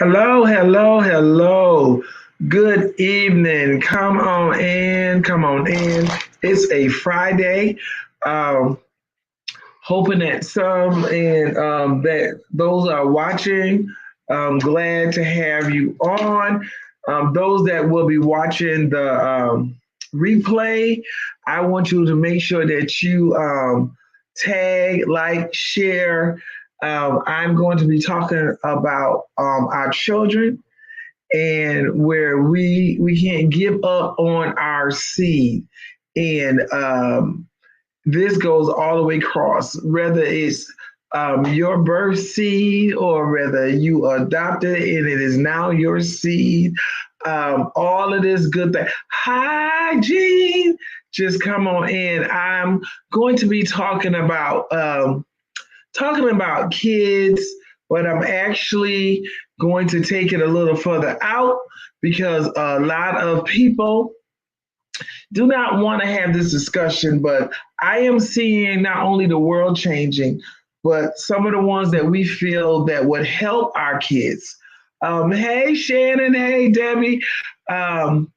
Hello, hello, hello. Good evening. Come on in, come on in. It's a Friday. Um, Hoping that some and that those are watching. Glad to have you on. Those that will be watching the replay, I want you to make sure that you tag, like, share. I'm going to be talking about our children and where we can't give up on our seed. And this goes all the way across, whether it's your birth seed or whether you adopted it and it is now your seed. All of this good thing. Hi, Gene. Just come on in. I'm going to be talking about kids, but I'm actually going to take it a little further out because a lot of people do not want to have this discussion, but I am seeing not only the world changing, but some of the ones that we feel that would help our kids. Hey, Shannon. Hey, Debbie. Um,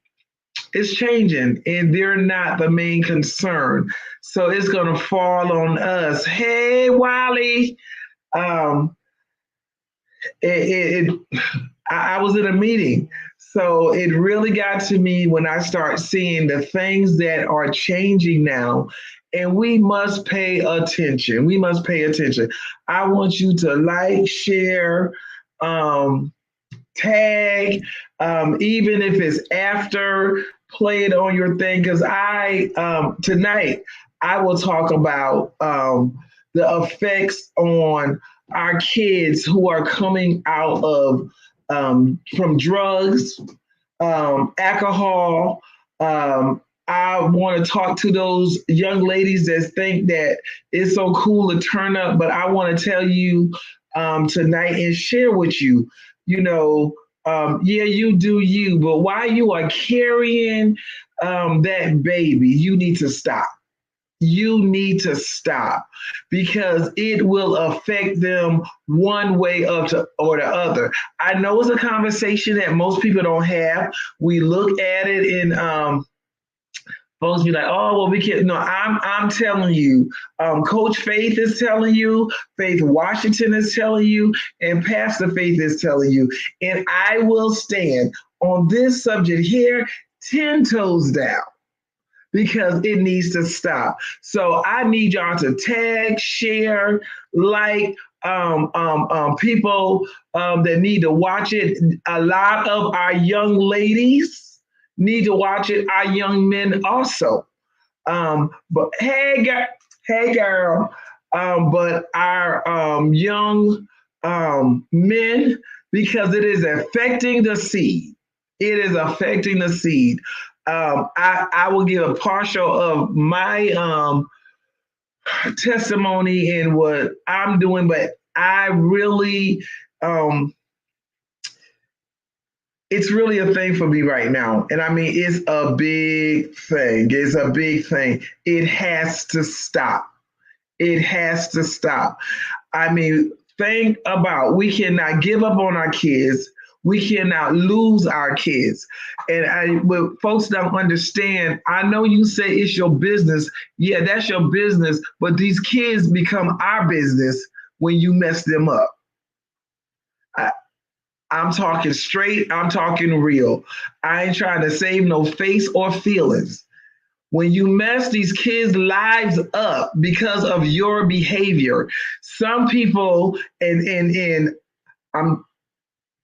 it's changing, and they're not the main concern. So it's going to fall on us. Hey, Wally. Um, I was in a meeting. So it really got to me when I start seeing the things that are changing now, and we must pay attention. We must pay attention. I want you to like, share, um, tag, even if it's after, play it on your thing. Because tonight, I will talk about the effects on our kids who are coming out of from drugs, alcohol. I want to talk to those young ladies that think that it's so cool to turn up, but I want to tell you tonight and share with you, you know, yeah, you do you, but while you are carrying that baby, you need to stop. You need to stop because it will affect them one way or the other. I know it's a conversation that most people don't have. We look at it and folks be like, "Oh, well, we can't." No, I'm telling you, Coach Faith is telling you, Faith Washington is telling you, and Pastor Faith is telling you, and I will stand on this subject here 10 toes down because it needs to stop. So I need y'all to tag, share, like people that need to watch it. A lot of our young ladies need to watch it. Our young men also. But hey girl. But our young men, because it is affecting the seed. It is affecting the seed. I will give a partial of my testimony in what I'm doing, but I really, um, it's really a thing for me right now. And I mean, it's a big thing. It's a big thing. It has to stop. It has to stop. I mean, think about we cannot give up on our kids. We cannot lose our kids. And what folks don't understand, I know you say it's your business. Yeah, that's your business. But these kids become our business when you mess them up. I, I'm talking straight. I'm talking real. I ain't trying to save no face or feelings. When you mess these kids' lives up because of your behavior, some people and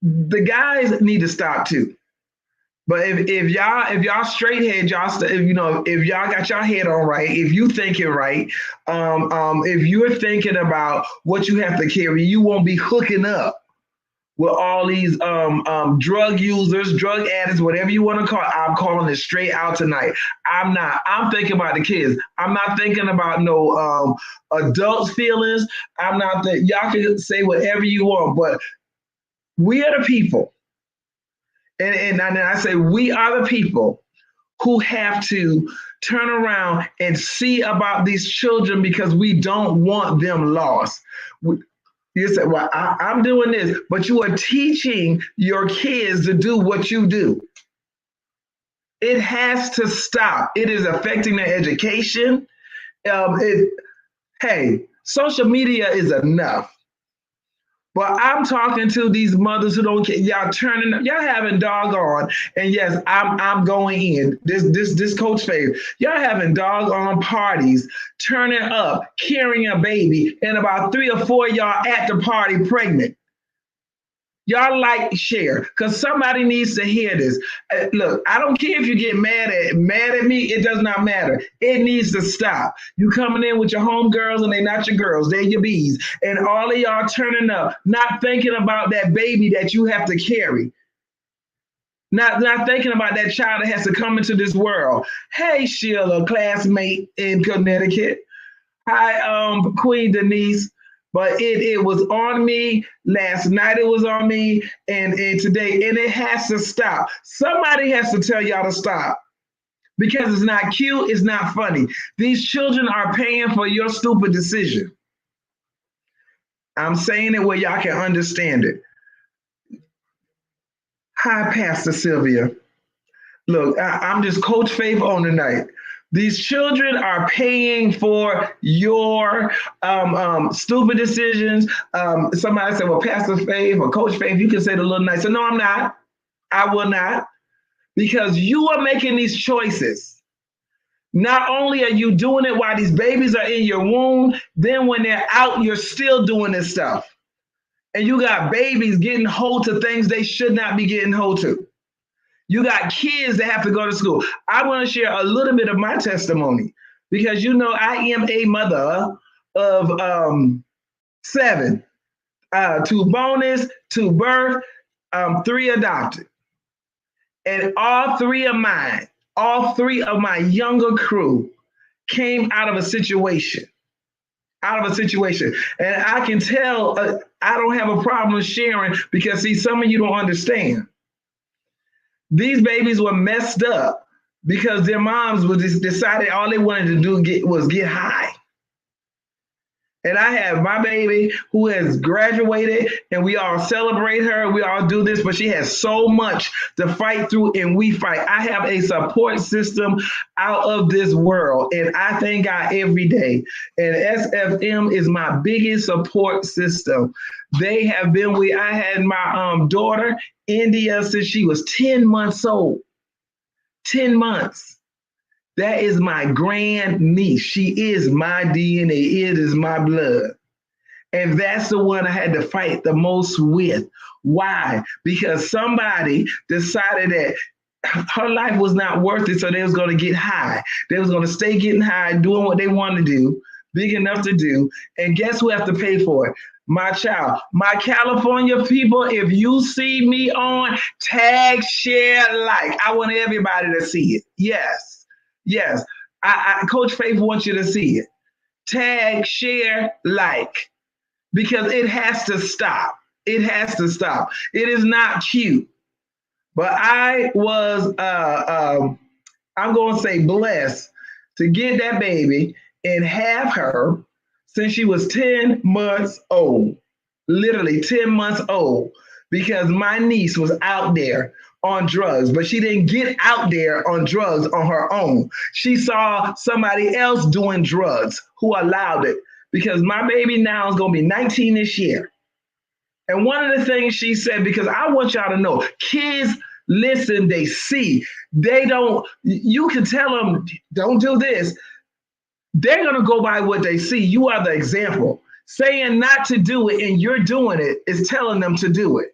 the guys need to stop too. But if y'all straight head, if y'all got your head on right, if you thinking right, if you're thinking about what you have to carry, you won't be hooking up with all these drug users, drug addicts, whatever you want to call it. I'm calling it straight out tonight. I'm not. I'm thinking about the kids. I'm not thinking about no adults' feelings. I'm not that y'all can say whatever you want, but we are the people. And I say we are the people who have to turn around and see about these children because we don't want them lost. You say, well, I'm doing this, but you are teaching your kids to do what you do. It has to stop. It is affecting their education. It, hey, social media is enough. But I'm talking to these mothers who don't care. Y'all turning up, y'all having doggone, and yes, I'm going in. This Coach Faith. Y'all having doggone parties, turning up, carrying a baby, and about 3 or 4 of y'all at the party pregnant. Y'all like share because somebody needs to hear this. Look, I don't care if you get mad at me. It does not matter. It needs to stop. You coming in with your homegirls and they not your girls. They're your bees. And all of y'all turning up, not thinking about that baby that you have to carry. Not thinking about that child that has to come into this world. Hey, Sheila, classmate in Connecticut. Hi, Queen Denise. But it was on me last night. It was on me, and today, and it has to stop. Somebody has to tell y'all to stop because it's not cute. It's not funny. These children are paying for your stupid decision. I'm saying it where y'all can understand it. Hi, Pastor Sylvia. Look, I'm just Coach Faith on tonight. These children are paying for your stupid decisions. Somebody said, well, Pastor Faith or Coach Faith, you can say it a little nicer. No, I'm not. I will not. Because you are making these choices. Not only are you doing it while these babies are in your womb, then when they're out, you're still doing this stuff. And you got babies getting hold to things they should not be getting hold to. You got kids that have to go to school. I want to share a little bit of my testimony because I am a mother of 7, 2 bonus, 2 birth, 3 adopted. And all 3 of my younger crew came out of a situation. And I can tell I don't have a problem sharing because, see, some of you don't understand. These babies were messed up because their moms were just decided all they wanted to do was get high. And I have my baby who has graduated and we all celebrate her. We all do this, but she has so much to fight through and we fight. I have a support system out of this world and I thank God every day. And SFM is my biggest support system. They have been I had my daughter, India, since she was 10 months old. 10 months. That is my grand niece. She is my DNA. It is my blood. And that's the one I had to fight the most with. Why? Because somebody decided that her life was not worth it, so they was going to get high. They was going to stay getting high, doing what they want to do, big enough to do. And guess who has to pay for it? My child. My California people, if you see me on, tag, share, like. I want everybody to see it. Yes. Yes, Coach Faith wants you to see it. Tag, share, like, because it has to stop. It has to stop. It is not cute. But I was, I'm going to say blessed to get that baby and have her since she was 10 months old, literally 10 months old, because my niece was out there on drugs, but she didn't get out there on drugs on her own. She saw somebody else doing drugs who allowed it because my baby now is going to be 19 this year. And one of the things she said, because I want y'all to know, kids listen, they see. They don't, you can tell them, don't do this. They're going to go by what they see. You are the example. Saying not to do it and you're doing it is telling them to do it.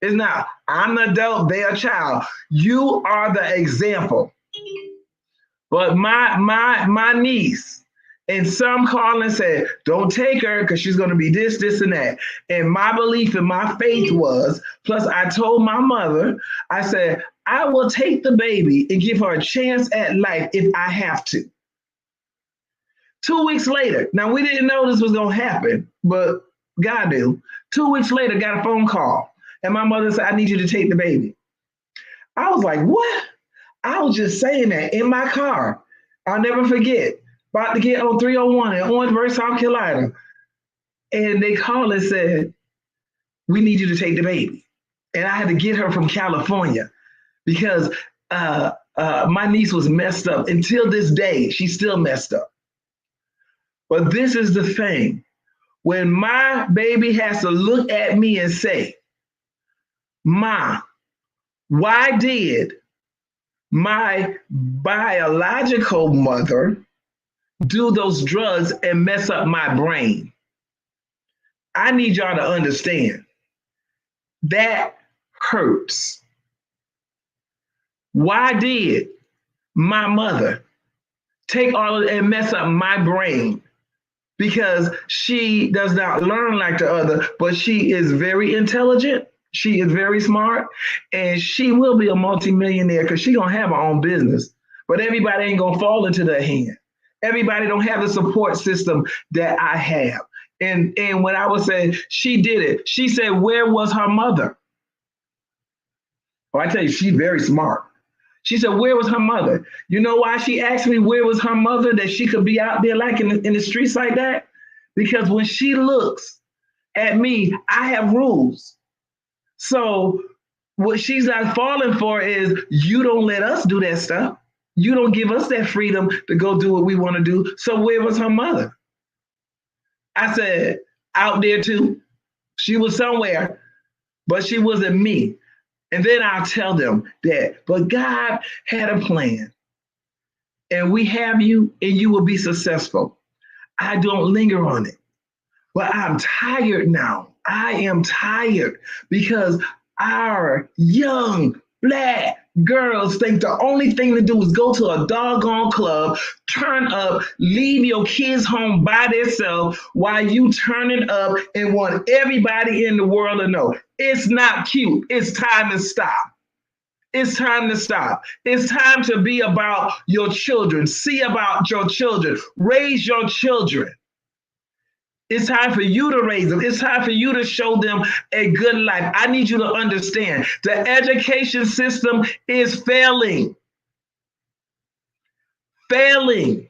It's not, I'm an adult, they're a child. You are the example. But my niece, and some call and said, don't take her because she's going to be this, this, and that. And my belief and my faith was, plus I told my mother, I said, I will take the baby and give her a chance at life if I have to. 2 weeks later, now we didn't know this was going to happen, but God knew. 2 weeks later, got a phone call. And my mother said, I need you to take the baby. I was like, what? I was just saying that in my car. I'll never forget. About to get on 301 in Orangeburg, South Carolina. And they called and said, we need you to take the baby. And I had to get her from California because my niece was messed up. Until this day, she's still messed up. But this is the thing. When my baby has to look at me and say, Ma, why did my biological mother do those drugs and mess up my brain? I need y'all to understand that hurts. Why did my mother take all of it and mess up my brain? Because she does not learn like the other, but she is very intelligent. She is very smart, and she will be a multimillionaire because she's gonna have her own business. But everybody ain't gonna fall into that hand. Everybody don't have the support system that I have. And when I was saying she did it, she said, where was her mother? Oh, I tell you, she's very smart. She said, where was her mother? You know why she asked me where was her mother, that she could be out there like in the streets like that? Because when she looks at me, I have rules. So what she's not falling for is you don't let us do that stuff. You don't give us that freedom to go do what we want to do. So where was her mother? I said, out there too. She was somewhere, but she wasn't me. And then I'll tell them that, but God had a plan, and we have you, and you will be successful. I don't linger on it, but I'm tired now. I am tired because our young Black girls think the only thing to do is go to a doggone club, turn up, leave your kids home by themselves while you turning up and want everybody in the world to know. It's not cute. It's time to stop. It's time to stop. It's time to be about your children. See about your children. Raise your children. It's time for you to raise them. It's time for you to show them a good life. I need you to understand the education system is failing. Failing.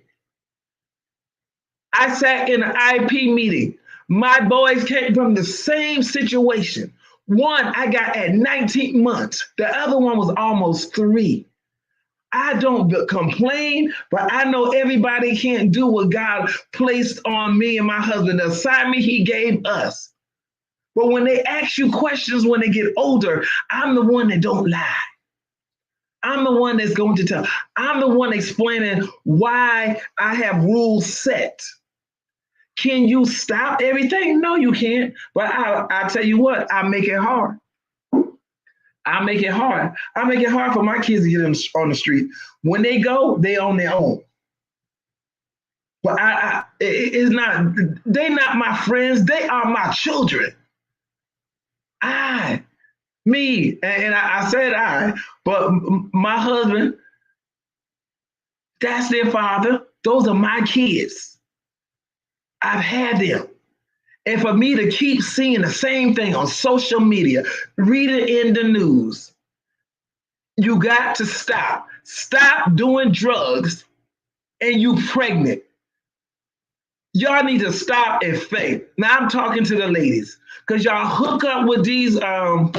I sat in an IP meeting. My boys came from the same situation. One I got at 19 months. The other one was almost 3. I don't complain, but I know everybody can't do what God placed on me and my husband, the assignment he gave us. But when they ask you questions when they get older, I'm the one that don't lie. I'm the one that's going to tell. I'm the one explaining why I have rules set. Can you stop everything? No, you can't. But I tell you what, I make it hard. I make it hard. I make it hard for my kids to get on the street. When they go, they on their own. But it's not. They're not my friends. They are my children. Me, and I said but my husband, that's their father. Those are my kids. I've had them. And for me to keep seeing the same thing on social media, reading in the news, you got to stop. Stop doing drugs and you pregnant. Y'all need to stop and think. Now I'm talking to the ladies because y'all hook up with these. I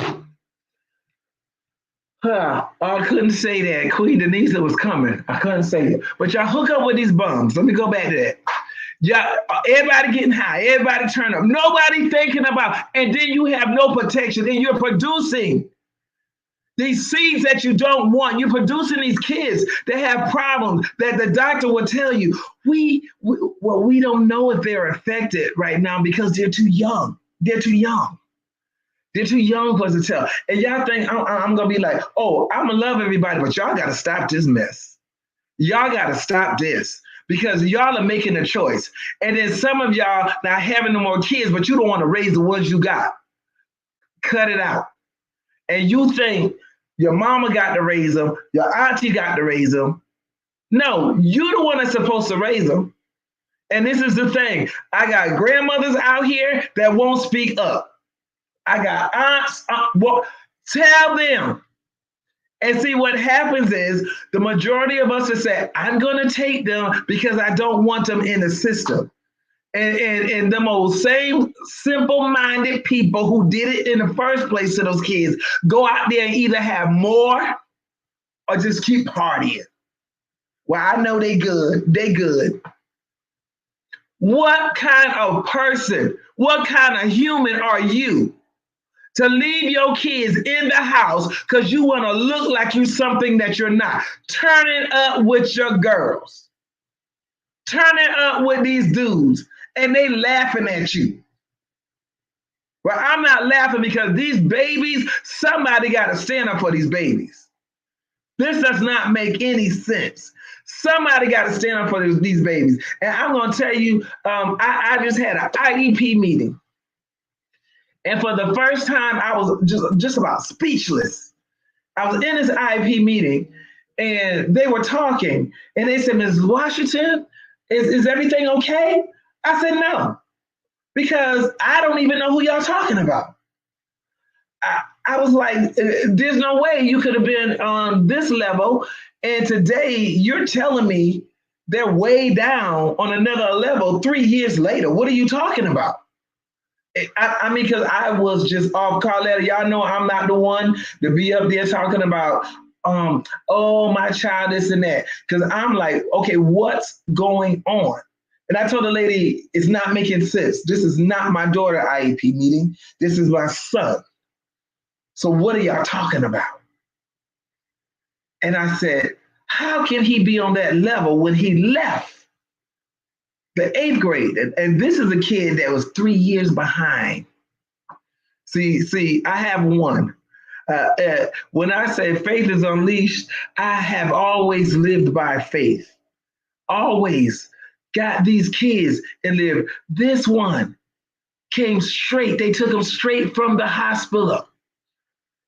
couldn't say that. Queen Denise was coming. I couldn't say it. But y'all hook up with these bums. Let me go back to that. Yeah, everybody getting high, everybody turn up, nobody thinking about, and then you have no protection, and you're producing these seeds that you don't want. You're producing these kids that have problems that the doctor will tell you. We don't know if they're affected right now because they're too young. They're too young. They're too young for us to tell. And y'all think I'm gonna be like, oh, I'm gonna love everybody, but y'all gotta stop this mess. Y'all gotta stop this. Because y'all are making a choice. And then some of y'all not having no more kids, but you don't want to raise the ones you got. Cut it out. And you think your mama got to raise them, your auntie got to raise them. No, you're the one that's supposed to raise them. And this is the thing. I got grandmothers out here that won't speak up. I got aunts. Tell them. And see, what happens is the majority of us have said, I'm going to take them because I don't want them in the system. And them old same simple-minded people who did it in the first place to those kids go out there and either have more or just keep partying. Well, I know they good. They good. What kind of person, what kind of human are you to leave your kids in the house because you want to look like you something that you're not? Turn it up with your girls. Turn it up with these dudes. And they laughing at you. Well, I'm not laughing because these babies, somebody got to stand up for these babies. This does not make any sense. Somebody got to stand up for these babies. And I'm going to tell you, I just had an IEP meeting. And for the first time, I was just about speechless. I was in this IEP meeting and they were talking and they said, Ms. Washington, is everything okay? I said, no, because I don't even know who y'all talking about. I was like, there's no way you could have been on this level. And today you're telling me they're way down on another level 3 years later. What are you talking about? I mean, because I was just off Carletta. Y'all know I'm not the one to be up there talking about, oh, my child, this and that. Because I'm like, okay, what's going on? And I told the lady, it's not making sense. This is not my daughter IEP meeting. This is my son. So what are y'all talking about? And I said, how can he be on that level when he left the 8th grade? And this is a kid that was 3 years behind. See, I have one. When I say faith is unleashed, I have always lived by faith. Always got these kids and lived. This one came straight. They took him straight from the hospital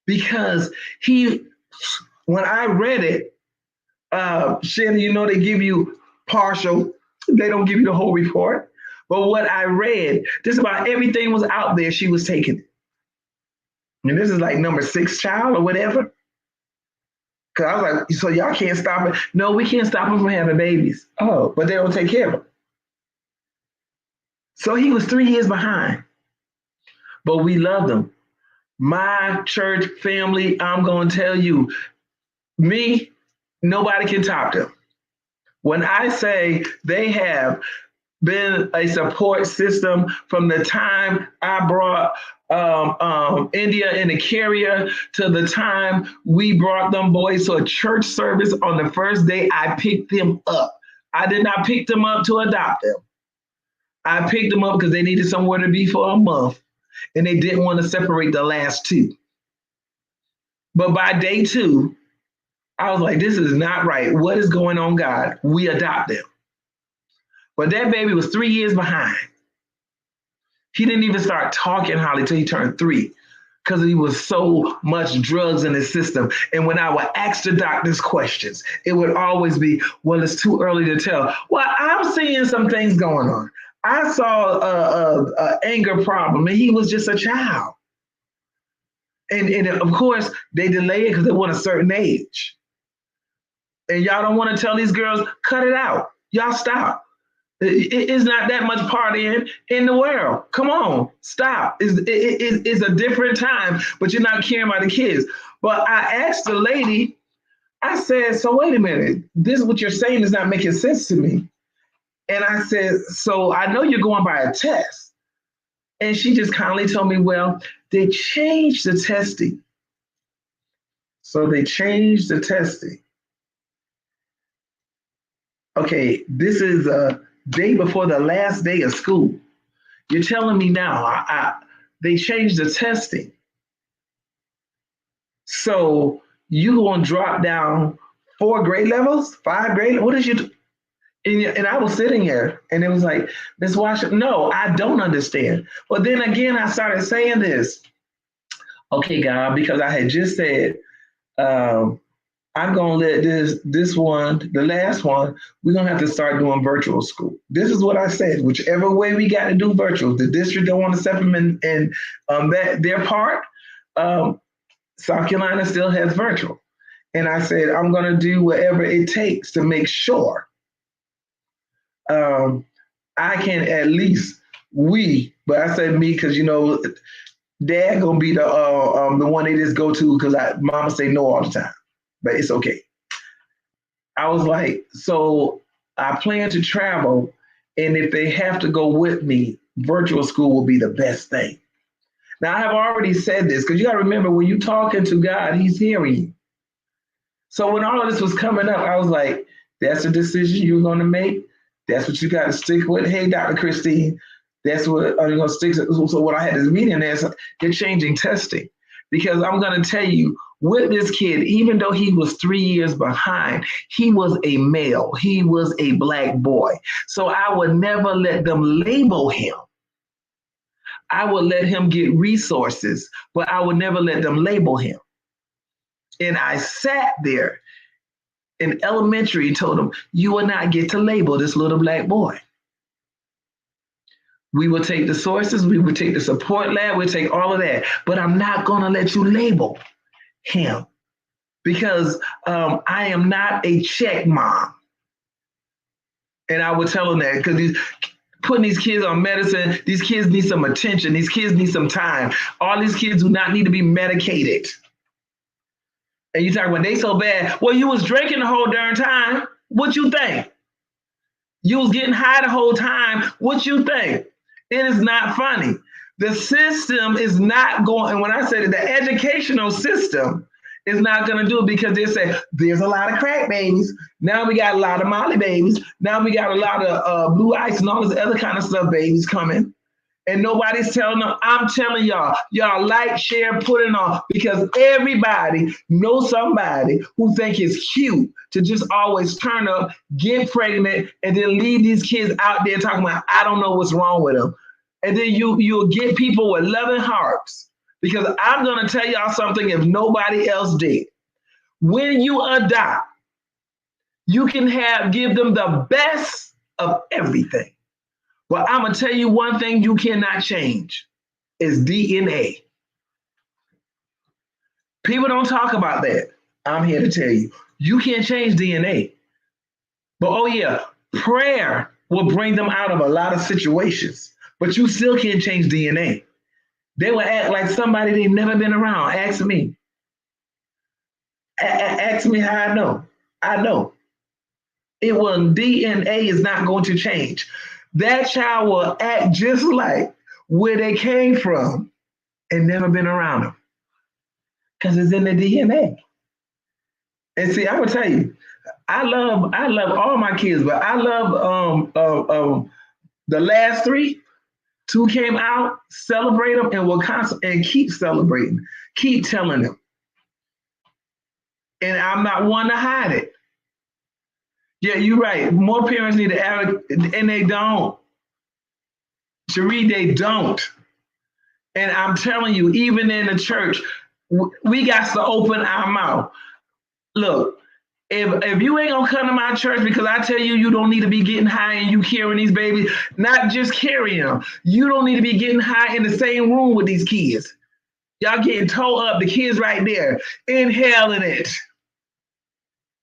because when I read it, Shannon, you know, they give you partial. They don't give you the whole report. But what I read, just about everything was out there. She was taking it. And this is like number 6 child or whatever. Because I was like, so y'all can't stop it? No, we can't stop them from having babies. Oh, but they don't take care of them. So he was 3 years behind. But we loved him. My church family, I'm going to tell you, me, nobody can top them. When I say they have been a support system from the time I brought India in the carrier to the time we brought them boys to a church service on the first day I picked them up. I did not pick them up to adopt them. I picked them up because they needed somewhere to be for a month and they didn't want to separate the last 2. But by day 2, I was like, this is not right. What is going on, God? We adopt them. But that baby was 3 years behind. He didn't even start talking, Holly, till he turned 3 because he was so much drugs in his system. And when I would ask the doctors questions, it would always be, well, it's too early to tell. Well, I'm seeing some things going on. I saw a anger problem, and he was just a child. And of course, they delay it because they want a certain age. And y'all don't want to tell these girls, cut it out. Y'all stop. It's not that much partying in the world. Come on, stop. It's a different time, but you're not caring about the kids. But I asked the lady, I said, so wait a minute, this what you're saying is not making sense to me. And I said, so I know you're going by a test. And she just kindly told me, well, they changed the testing. So they changed the testing. Okay, this is a day before the last day of school. You're telling me now they changed the testing. So you gonna drop down 4 grade levels, 5 grade? What is you? And I was sitting here and it was like, Ms. Washington, no, I don't understand. But then again, I started saying this. Okay, God, because I had just said, I'm gonna let this one, the last one, we're gonna have to start doing virtual school. This is what I said. Whichever way we got to do virtual, the district don't want to step them in that their part. South Carolina still has virtual, and I said I'm gonna do whatever it takes to make sure I can at least but I say me because dad gonna be the one they just go to because mama say no all the time, but it's okay. I was like, so I plan to travel, and if they have to go with me, virtual school will be the best thing. Now I have already said this because you got to remember when you talking to God, He's hearing you. So when all of this was coming up, I was like, that's the decision you're going to make. That's what you got to stick with. Hey, Dr. Christine, that's what you're going to stick to. So when I had this meeting there, so they're changing testing because I'm going to tell you, with this kid, even though he was 3 years behind, he was a male. He was a black boy. So I would never let them label him. I would let him get resources, but I would never let them label him. And I sat there in elementary and told him, you will not get to label this little black boy. We will take the sources, we will take the support lab, we'll take all of that, but I'm not going to let you label him because I am not a check mom. And I would tell him that because he's putting these kids on medicine, these kids need some attention, these kids need some time. All these kids do not need to be medicated. And you talk when they so bad, well, you was drinking the whole darn time. What you think? You was getting high the whole time. What you think? It is not funny. The system is not going, and when I say that the educational system is not going to do it because they say there's a lot of crack babies. Now we got a lot of Molly babies. Now we got a lot of blue ice and all this other kind of stuff babies coming. And nobody's telling them. I'm telling y'all like, share, put it on because everybody knows somebody who think it's cute to just always turn up, get pregnant, and then leave these kids out there talking about, I don't know what's wrong with them. And then you'll get people with loving hearts because I'm going to tell y'all something if nobody else did. When you adopt, you can give them the best of everything. Well, I'm going to tell you one thing you cannot change is DNA. People don't talk about that. I'm here to tell you, you can't change DNA. But oh yeah, prayer will bring them out of a lot of situations, but you still can't change DNA. They will act like somebody they've never been around. Ask me. Ask me how I know. I know. DNA is not going to change. That child will act just like where they came from and never been around them because it's in the DNA. And see, I would tell you, I love all my kids, but I love the last three. Two came out, celebrate them, and will and keep celebrating, keep telling them. And I'm not one to hide it. Yeah, you're right. More parents need to advocate, and they don't. Cherie, they don't. And I'm telling you, even in the church, we got to open our mouth. Look, if you ain't gonna come to my church because I tell you you don't need to be getting high and you carrying these babies, not just carrying them, you don't need to be getting high in the same room with these kids. Y'all getting towed up, the kids right there, inhaling it.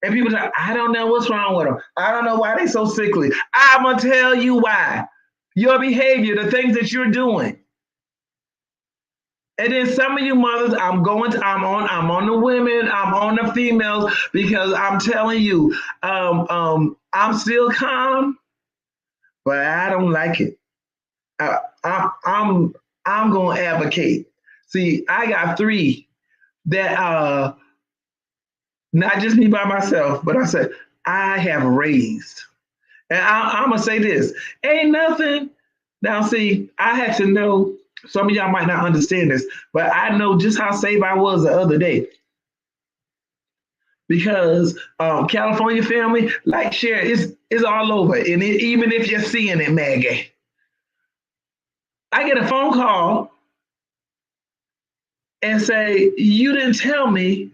And people say, I don't know what's wrong with them. I don't know why they so sickly. I'm gonna tell you why. Your behavior, the things that you're doing. And then some of you mothers, I'm on the women, I'm on the females because I'm telling you, I'm still calm, but I don't like it. I'm gonna advocate. See, I got three that not just me by myself, but I said I have raised. And I'm gonna say this: ain't nothing. Now, see, I had to know. Some of y'all might not understand this, but I know just how saved I was the other day. Because California family, like, share, it's all over. And even if you're seeing it, Maggie, I get a phone call and say, you didn't tell me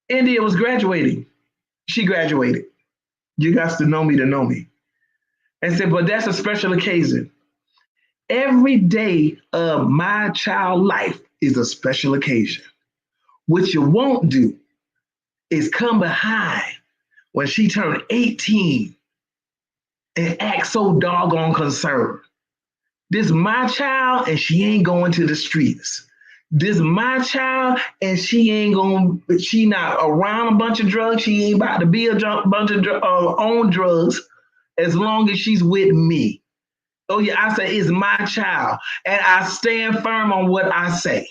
India was graduating. She graduated. You got to know me. And said, but that's a special occasion. Every day of my child life is a special occasion. What you won't do is come behind when she turned 18 and act so doggone concerned. This my child and she ain't going to the streets. This my child and she not around a bunch of drugs. She ain't about to be a bunch of on drugs as long as she's with me. Oh yeah, I say it's my child and I stand firm on what I say.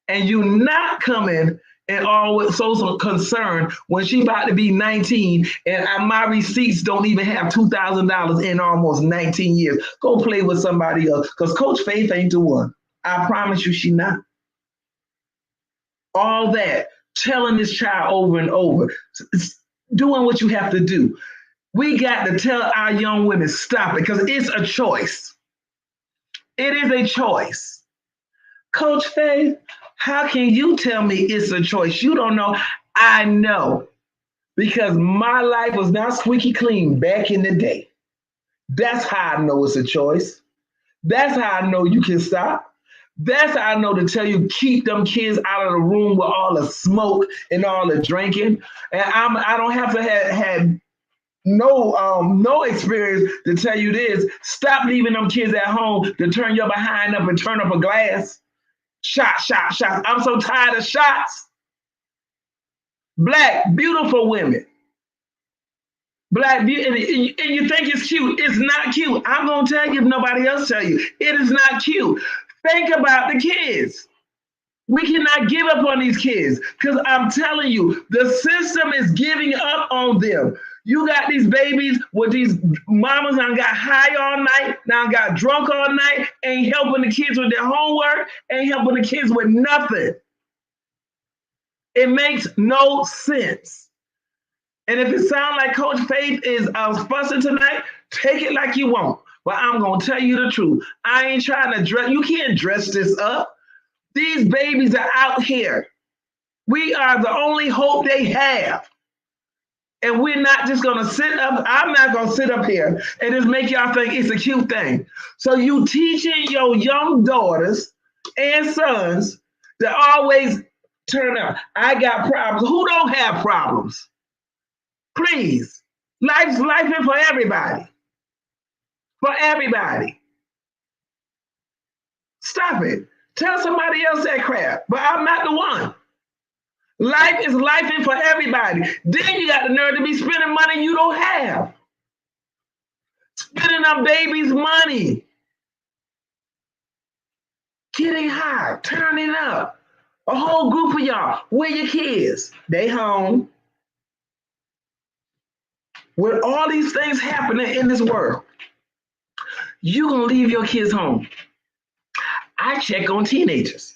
And you not coming and always so concerned when she about to be 19 and my receipts don't even have $2,000 in almost 19 years. Go play with somebody else because Coach Faith ain't the one. I promise you she not. All that, telling this child over and over, doing what you have to do. We got to tell our young women, stop it, because it's a choice. It is a choice. Coach Faith, how can you tell me it's a choice? You don't know. I know, because my life was not squeaky clean back in the day. That's how I know it's a choice. That's how I know you can stop. That's how I know to tell you, keep them kids out of the room with all the smoke and all the drinking. And I don't have to have no experience to tell you this. Stop leaving them kids at home to turn your behind up and turn up a glass. Shot. I'm so tired of shots. Black, beautiful women. Black beauty, and you think it's cute. It's not cute. I'm going to tell you if nobody else tell you. It is not cute. Think about the kids. We cannot give up on these kids because I'm telling you, the system is giving up on them. You got these babies with these mamas now got high all night, now got drunk all night, ain't helping the kids with their homework, ain't helping the kids with nothing. It makes no sense. And if it sounds like Coach Faith is fussing tonight, take it like you want. But I'm going to tell you the truth. I ain't trying to dress. You can't dress this up. These babies are out here. We are the only hope they have. And we're not just going to sit up. I'm not going to sit up here and just make y'all think it's a cute thing. So you teaching your young daughters and sons to always turn up. I got problems. Who don't have problems? Please. Life's life is for everybody. For everybody. Stop it. Tell somebody else that crap. But I'm not the one. Life is life for everybody. Then you got the nerve to be spending money you don't have. Spending on babies' money. Getting high. Turning up. A whole group of y'all. Where your kids? They home. With all these things happening in this world, you gonna leave your kids home. I check on teenagers.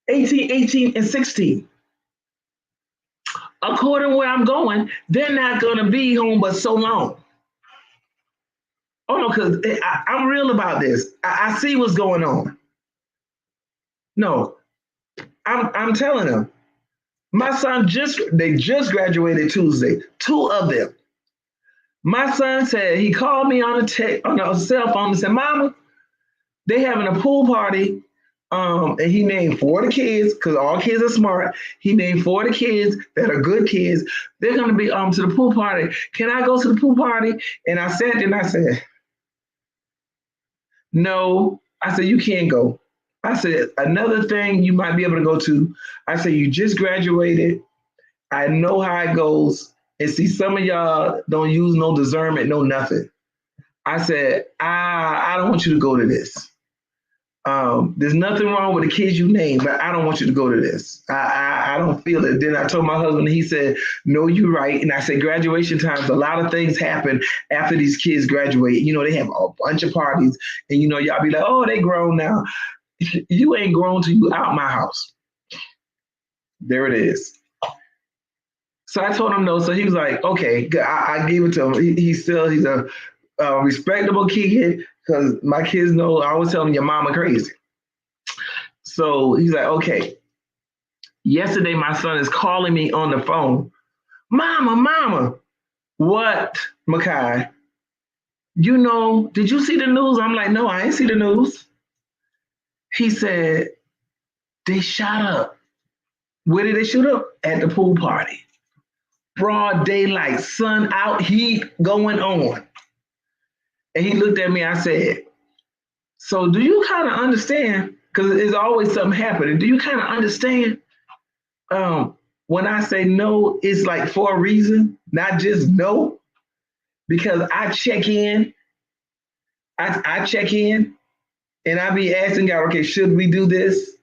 18, and 16. According to where I'm going, they're not gonna be home but so long. Oh no, because I'm real about this. I see what's going on. No, I'm telling them. My son they just graduated Tuesday. 2 of them. My son said, he called me on a cell phone and said, Mama, they having a pool party. And he named 4 of the kids, because all kids are smart. He named 4 of the kids that are good kids. They're gonna be to the pool party. Can I go to the pool party? And I said, no. I said, you can't go. I said, another thing you might be able to go to. I said, you just graduated. I know how it goes. And see, some of y'all don't use no discernment, no nothing. I said, I don't want you to go to this. There's nothing wrong with the kids you name, but I don't want you to go to this. I don't feel it. Then I told my husband, he said, no, you're right. And I said, graduation times, a lot of things happen after these kids graduate. You know, they have a bunch of parties and, you know, y'all be like, oh, they grown now. You ain't grown till you out my house. There it is. So I told him no. So he was like, okay, I gave it to him. He's a respectable kid, because my kids know, I always tell them your mama crazy. So he's like, okay. Yesterday, my son is calling me on the phone. Mama. What, Makai? You know, did you see the news? I'm like, no, I ain't see the news. He said, they shot up. Where did they shoot up? At the pool party. broad daylight, sun out, heat going on. And he looked at me, I said, so do you kind of understand? Because there's always something happening. Do you kind of understand? When I say no, it's like for a reason, not just no, because I check in, I check in and I be asking God, okay, should we do this?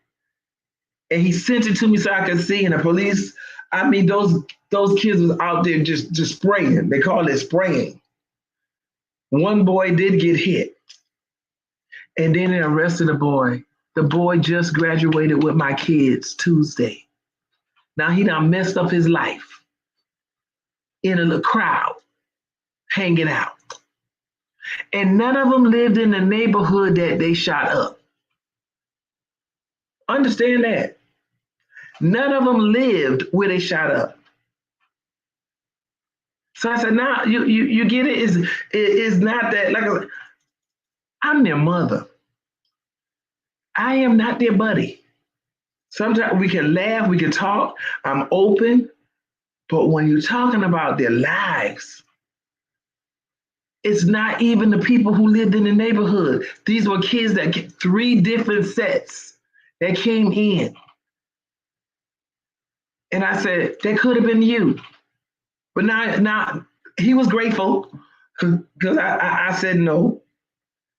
And he sent it to me so I could see. And the police, I mean, those kids was out there just spraying. They call it spraying. One boy did get hit. And then they arrested the boy. The boy just graduated with my kids Tuesday. Now he done messed up his life in a little crowd, hanging out. And none of them lived in the neighborhood that they shot up. Understand that. None of them lived where they shot up. So I said, now you get it? It's not that, like, I'm their mother. I am not their buddy. Sometimes we can laugh, we can talk, I'm open, but when you're talking about their lives, it's not even the people who lived in the neighborhood. These were kids that get 3 different sets that came in. And I said, that could have been you. But now he was grateful because I said no.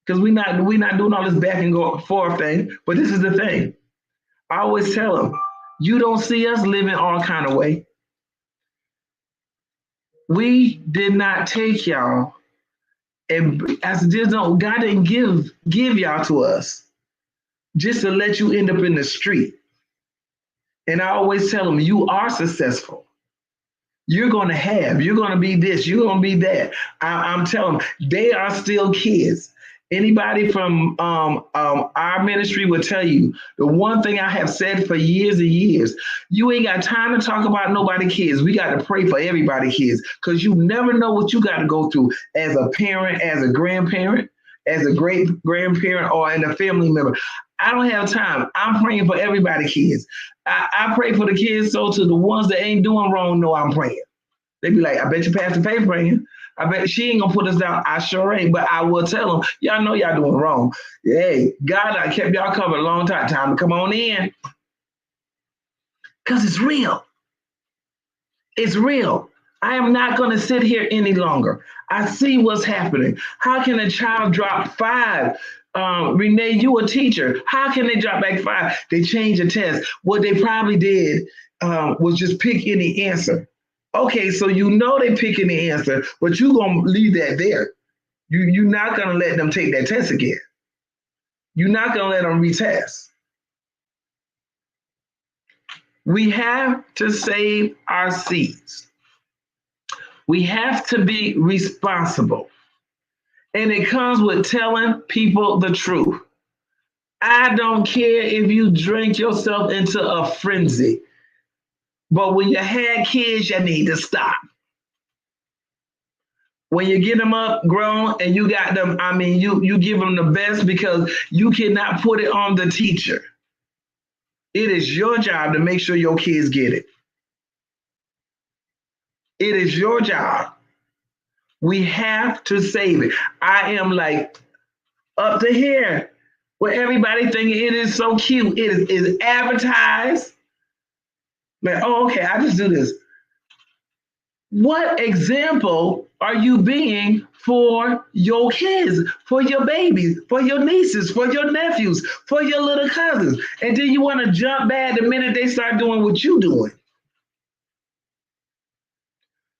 Because we're not doing all this back and go forth thing. But this is the thing. I always tell them, you don't see us living all kind of way. We did not take y'all, and as just don't, God didn't give y'all to us just to let you end up in the street. And I always tell them, you are successful. You're going to be this, you're going to be that. I'm telling them, they are still kids. Anybody from our ministry will tell you, the one thing I have said for years and years, you ain't got time to talk about nobody kids. We got to pray for everybody kids, because you never know what you got to go through as a parent, as a grandparent, as a great grandparent, or in a family member. I don't have time. I'm praying for everybody kids. I pray for the kids, so to the ones that ain't doing wrong know I'm praying. They be like, I bet you Pastor Faith praying. I bet she ain't gonna put us down. I sure ain't, but I will tell them, y'all know y'all doing wrong. Hey, God, I kept y'all covered a long time. Time to come on in. Because it's real. It's real. I am not gonna sit here any longer. I see what's happening. How can a child drop 5? Renee, you a teacher. How can they drop back 5? They change the test. What they probably did was just pick any answer. Okay, so you know they picking the answer, but you're going to leave that there. You're not going to let them take that test again. You're not going to let them retest. We have to save our seeds. We have to be responsible. And it comes with telling people the truth. I don't care if you drink yourself into a frenzy, but when you had kids, you need to stop. When you get them up grown and you got them, I mean, you give them the best, because you cannot put it on the teacher. It is your job to make sure your kids get it. It is your job. We have to save it. I am like up to here where everybody thinking it is so cute. It is advertised. Like, oh, okay, I just do this. What example are you being for your kids, for your babies, for your nieces, for your nephews, for your little cousins? And then you want to jump back the minute they start doing what you're doing.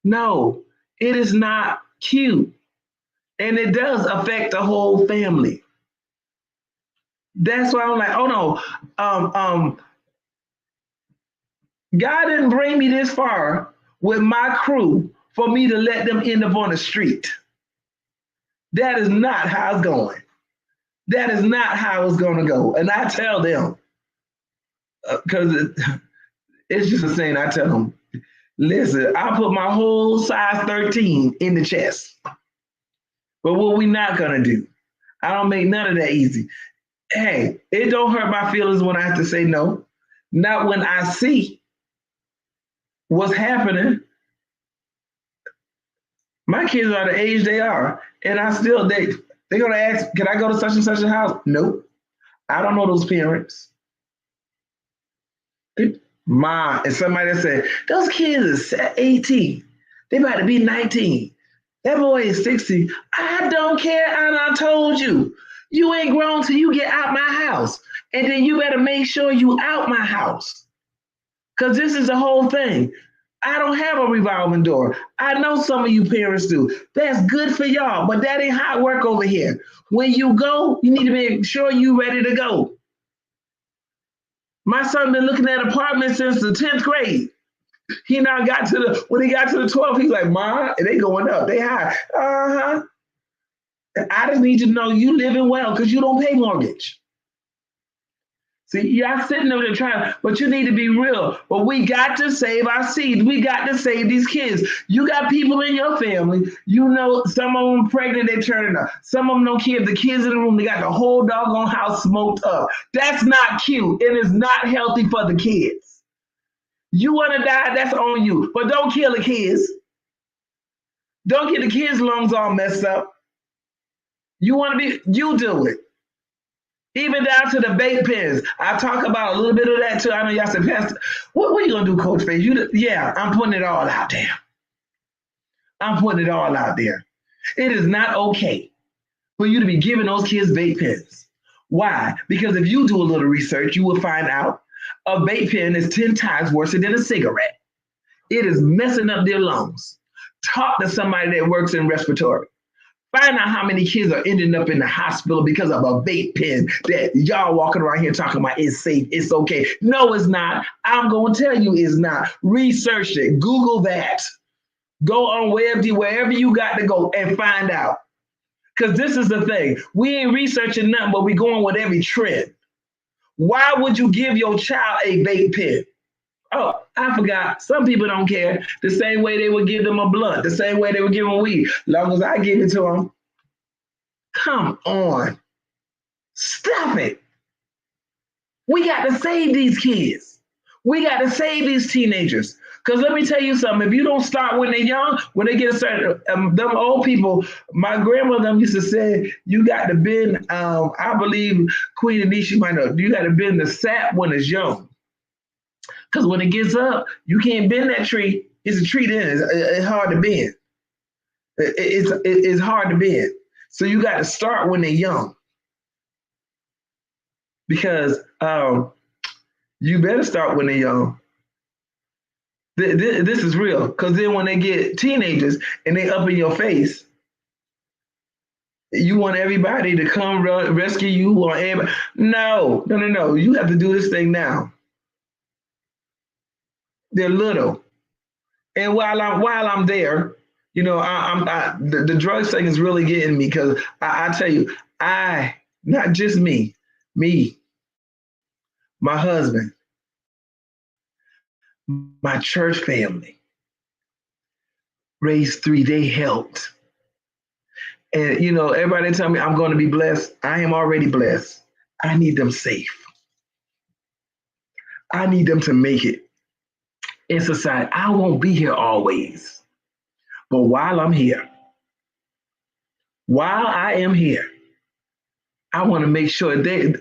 No, it is not cute. And it does affect the whole family. That's why I'm like, oh no, God didn't bring me this far with my crew for me to let them end up on the street. That is not how it's going. That is not how it's going to go. And I tell them, because it's just a saying, I tell them, listen, I put my whole size 13 in the chest. But what we not going to do, I don't make none of that easy. Hey, it don't hurt my feelings when I have to say no. Not when I see what's happening. My kids are the age they are, and I still they're gonna ask, can I go to such and such a house? Nope. I don't know those parents. Ma, and somebody that said, those kids are 18. They about to be 19. That boy is 60. I don't care. And I told you, you ain't grown till you get out my house. And then you better make sure you out my house. Because this is the whole thing. I don't have a revolving door. I know some of you parents do. That's good for y'all, but that ain't how it work over here. When you go, you need to make sure you ready to go. My son been looking at apartments since the 10th grade. He now got to when he got to the 12th, he's like, Ma, they going up, they high. Uh-huh. I just need you to know you living well because you don't pay mortgage. See, y'all sitting there trying, but you need to be real. But we got to save our seeds. We got to save these kids. You got people in your family, you know, some of them pregnant, they're turning up. Some of them no kids. The kids in the room, they got the whole doggone house smoked up. That's not cute. It is not healthy for the kids. You want to die, that's on you. But don't kill the kids. Don't get the kids' lungs all messed up. You want to be, you do it. Even down to the vape pens. I talk about a little bit of that too. I know y'all said, Pastor, what are you going to do, Coach Faith? Yeah, I'm putting it all out there. I'm putting it all out there. It is not okay for you to be giving those kids vape pens. Why? Because if you do a little research, you will find out a vape pen is 10 times worse than a cigarette. It is messing up their lungs. Talk to somebody that works in respiratory. Find out how many kids are ending up in the hospital because of a vape pen that y'all walking around here talking about it's safe, it's okay. No, it's not. I'm going to tell you it's not. Research it. Google that. Go on WebD, wherever you got to go and find out. Because this is the thing. We ain't researching nothing, but we going with every trend. Why would you give your child a vape pen? Oh, I forgot. Some people don't care. The same way they would give them a blunt, the same way they would give them weed. Long as I give it to them. Come on. Stop it. We got to save these kids. We got to save these teenagers. Because let me tell you something. If you don't start when they're young, when they get a certain, them old people, my grandmother used to say, you got to bend, I believe Queen Anisha might know, you got to bend the sap when it's young. Because when it gets up, you can't bend that tree. It's a tree then. It's hard to bend. It's hard to bend. So you got to start when they're young. Because you better start when they're young. This is real. Because then when they get teenagers and they up in your face, you want everybody to come rescue you or everybody. No. You have to do this thing now. They're little, and while I'm there, you know, the drugs thing is really getting me because I tell you, not just me, my husband, my church family, raised 3. They helped, and you know, everybody tell me I'm going to be blessed. I am already blessed. I need them safe. I need them to make it in society. I won't be here always. But while I'm here, while I am here, I want to make sure they,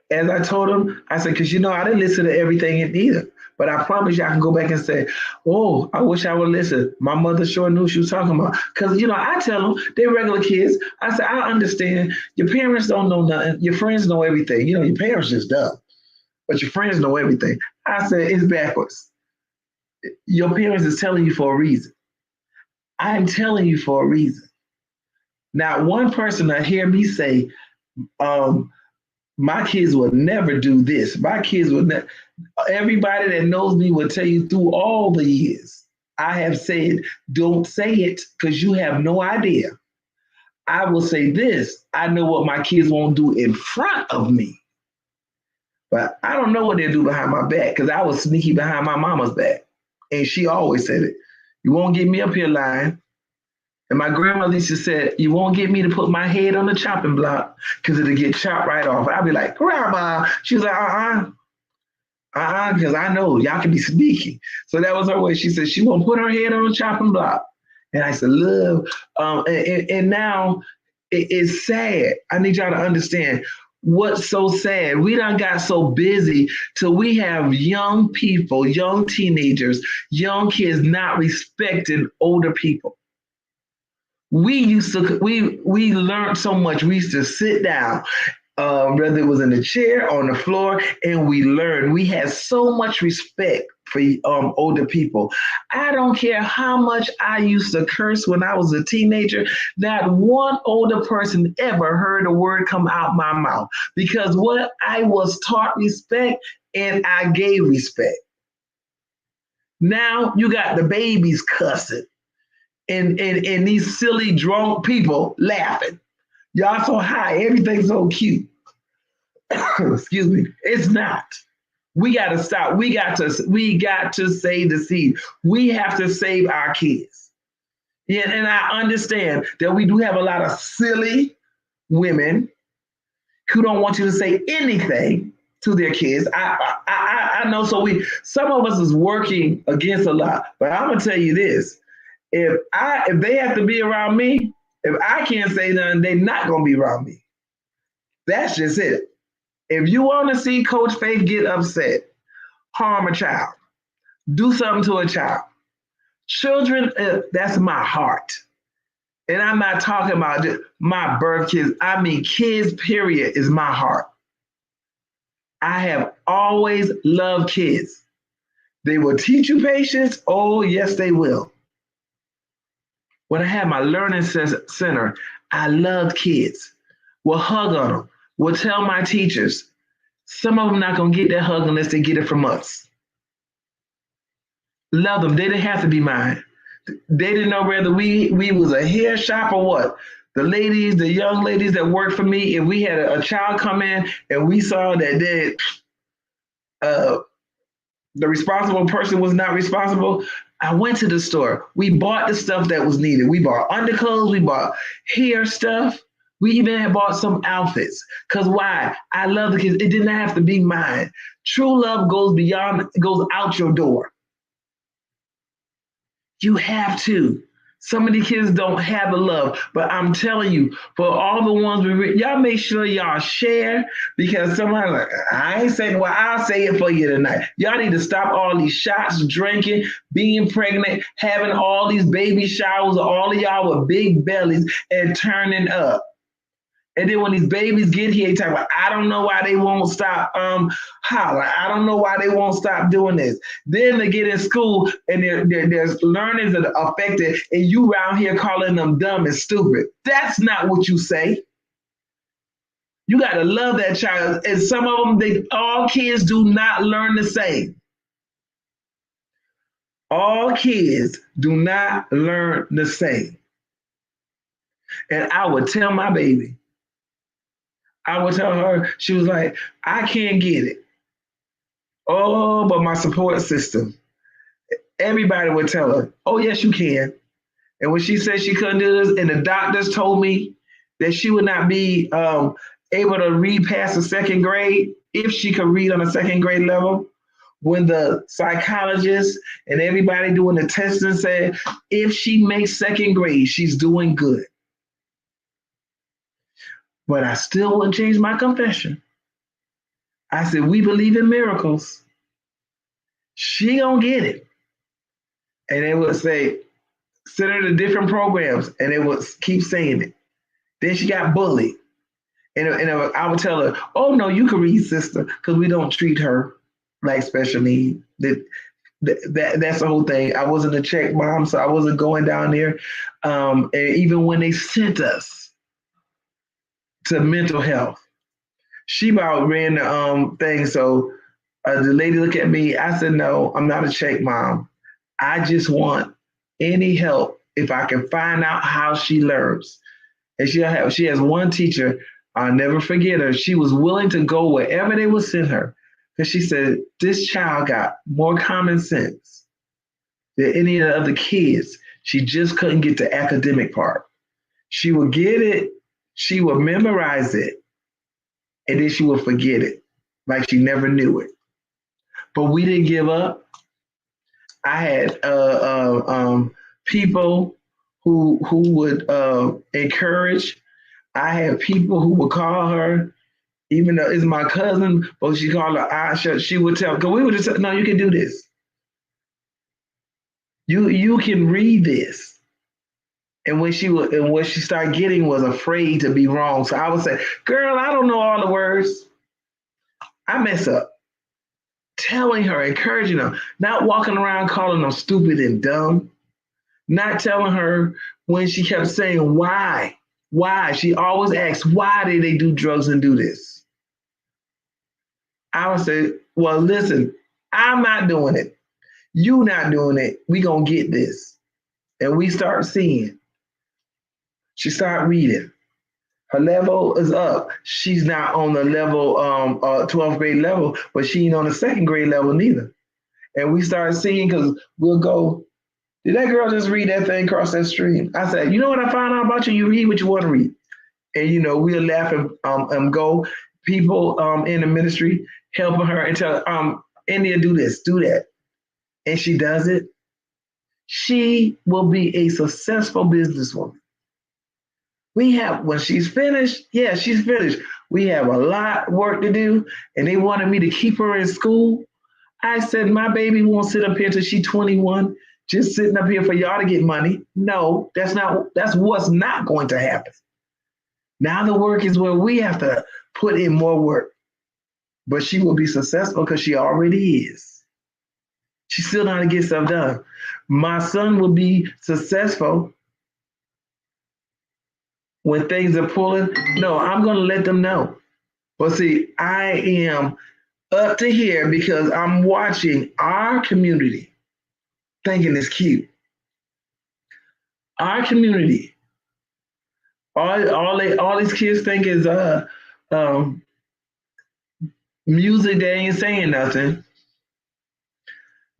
as I told them, I said, because you know, I didn't listen to everything either. But I promise you I can go back and say, oh, I wish I would listen. My mother sure knew she was talking about. Because, you know, I tell them, they're regular kids. I said, I understand. Your parents don't know nothing. Your friends know everything. You know, your parents just dumb. But your friends know everything. I said, it's backwards. Your parents is telling you for a reason. I'm telling you for a reason. Not one person will hear me say, my kids will never do this. My kids will never. Everybody that knows me will tell you through all the years, I have said, don't say it because you have no idea. I will say this. I know what my kids won't do in front of me. But I don't know what they'll do behind my back because I was sneaky behind my mama's back. And she always said it. You won't get me up here lying. And my grandmother used to say, you won't get me to put my head on the chopping block because it'll get chopped right off. I'll be like, Grandma. She was like, because I know y'all can be sneaky. So that was her way. She said she won't put her head on the chopping block. And I used to love, and now it's sad. I need y'all to understand what's so sad. We done got so busy till we have young people, young teenagers, young kids not respecting older people. We learned so much. We used to sit down, whether it was in the chair, on the floor, and we learned. We had so much respect for older people. I don't care how much I used to curse when I was a teenager. Not one older person ever heard a word come out my mouth because what I was taught respect and I gave respect. Now you got the babies cussing and these silly drunk people laughing. Y'all so high, everything's so cute. Excuse me. It's not. We got to stop. We got to save the seed. We have to save our kids. Yeah, and I understand that we do have a lot of silly women who don't want you to say anything to their kids. I know. So some of us is working against a lot. But I'm gonna tell you this: if they have to be around me, if I can't say nothing, they're not gonna be around me. That's just it. If you want to see Coach Faith get upset, harm a child, do something to a child. Children, that's my heart. And I'm not talking about just my birth kids. I mean, kids, period, is my heart. I have always loved kids. They will teach you patience. Oh, yes, they will. When I had my learning center, I loved kids. We'll hug on them. We'll tell my teachers. Some of them not going to get that hug unless they get it from us. Love them. They didn't have to be mine. They didn't know whether we was a hair shop or what. The ladies, the young ladies that worked for me, if we had a child come in and we saw that the responsible person was not responsible, I went to the store. We bought the stuff that was needed. We bought underclothes. We bought hair stuff. We even had bought some outfits. Because why? I love the kids. It didn't have to be mine. True love goes out your door. You have to. Some of the kids don't have the love, but I'm telling you, for all the ones y'all make sure y'all share because somebody like, I ain't saying, well, I'll say it for you tonight. Y'all need to stop all these shots, drinking, being pregnant, having all these baby showers, all of y'all with big bellies and turning up. And then when these babies get here, they talk about, I don't know why they won't stop hollering. I don't know why they won't stop doing this. Then they get in school and there's learners that are affected and you around here calling them dumb and stupid. That's not what you say. You got to love that child. And some of them, all kids do not learn the same. All kids do not learn the same. And I would tell my baby, I would tell her, she was like, I can't get it. Oh, but my support system. Everybody would tell her, oh, yes, you can. And when she said she couldn't do this, and the doctors told me that she would not be able to read past the second grade if she could read on a second grade level, when the psychologist and everybody doing the testing said, if she makes second grade, she's doing good. But I still wouldn't change my confession. I said, we believe in miracles. She gonna get it. And they would say, send her to different programs, and they would keep saying it. Then she got bullied. And I would tell her, oh, no, you can read, sister, because we don't treat her like special need. That's the whole thing. I wasn't a check mom, so I wasn't going down there. And even when they sent us to mental health, she about ran the thing. So the lady looked at me. I said, no, I'm not a check mom. I just want any help if I can find out how she learns. And she has one teacher, I'll never forget her. She was willing to go wherever they would send her. Because she said, this child got more common sense than any of the other kids. She just couldn't get the academic part. She would get it, she would memorize it, and then she would forget it, like she never knew it. But we didn't give up. I had people who would encourage. I had people who would call her, even though it's my cousin, but she called her Asha. She would tell, because we would just say, no, you can do this. You can read this. And what she started getting was afraid to be wrong. So I would say, girl, I don't know all the words. I mess up. Telling her, encouraging her, not walking around calling them stupid and dumb, not telling her when she kept saying why. Why? She always asks, why did they do drugs and do this? I would say, well, listen, I'm not doing it. You not doing it. We gonna get this. And we start seeing. She started reading. Her level is up. She's not on the level, 12th grade level, but she ain't on the second grade level neither. And we started seeing, because we'll go, did that girl just read that thing across that stream? I said, you know what I found out about you? You read what you want to read. And, we'll laugh and go. People in the ministry helping her and tell India, do this, do that. And she does it. She will be a successful businesswoman. When she's finished, yeah, she's finished. We have a lot of work to do, and they wanted me to keep her in school. I said, my baby won't sit up here till she's 21, just sitting up here for y'all to get money. No, that's what's not going to happen. Now the work is where we have to put in more work. But she will be successful because she already is. She still know how to get stuff done. My son will be successful when things are pulling. No, I'm going to let them know. But see, I am up to here because I'm watching our community thinking it's cute. Our community, all these kids think is music. They ain't saying nothing.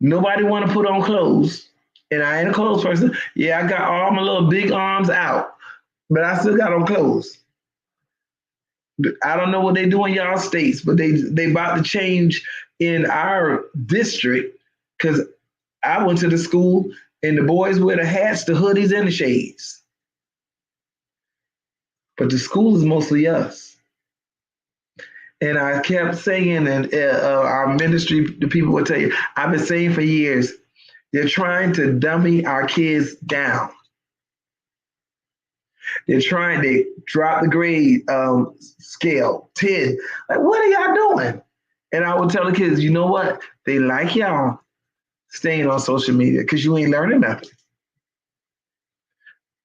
Nobody want to put on clothes, and I ain't a clothes person. Yeah, I got all my little big arms out, but I still got on clothes. I don't know what they do in y'all states, but they about to change in our district, because I went to the school and the boys wear the hats, the hoodies, and the shades. But the school is mostly us. And I kept saying, and our ministry, the people will tell you, I've been saying for years, they're trying to dummy our kids down. They're trying to drop the grade scale, 10. Like, what are y'all doing? And I would tell the kids, you know what? They like y'all staying on social media because you ain't learning nothing.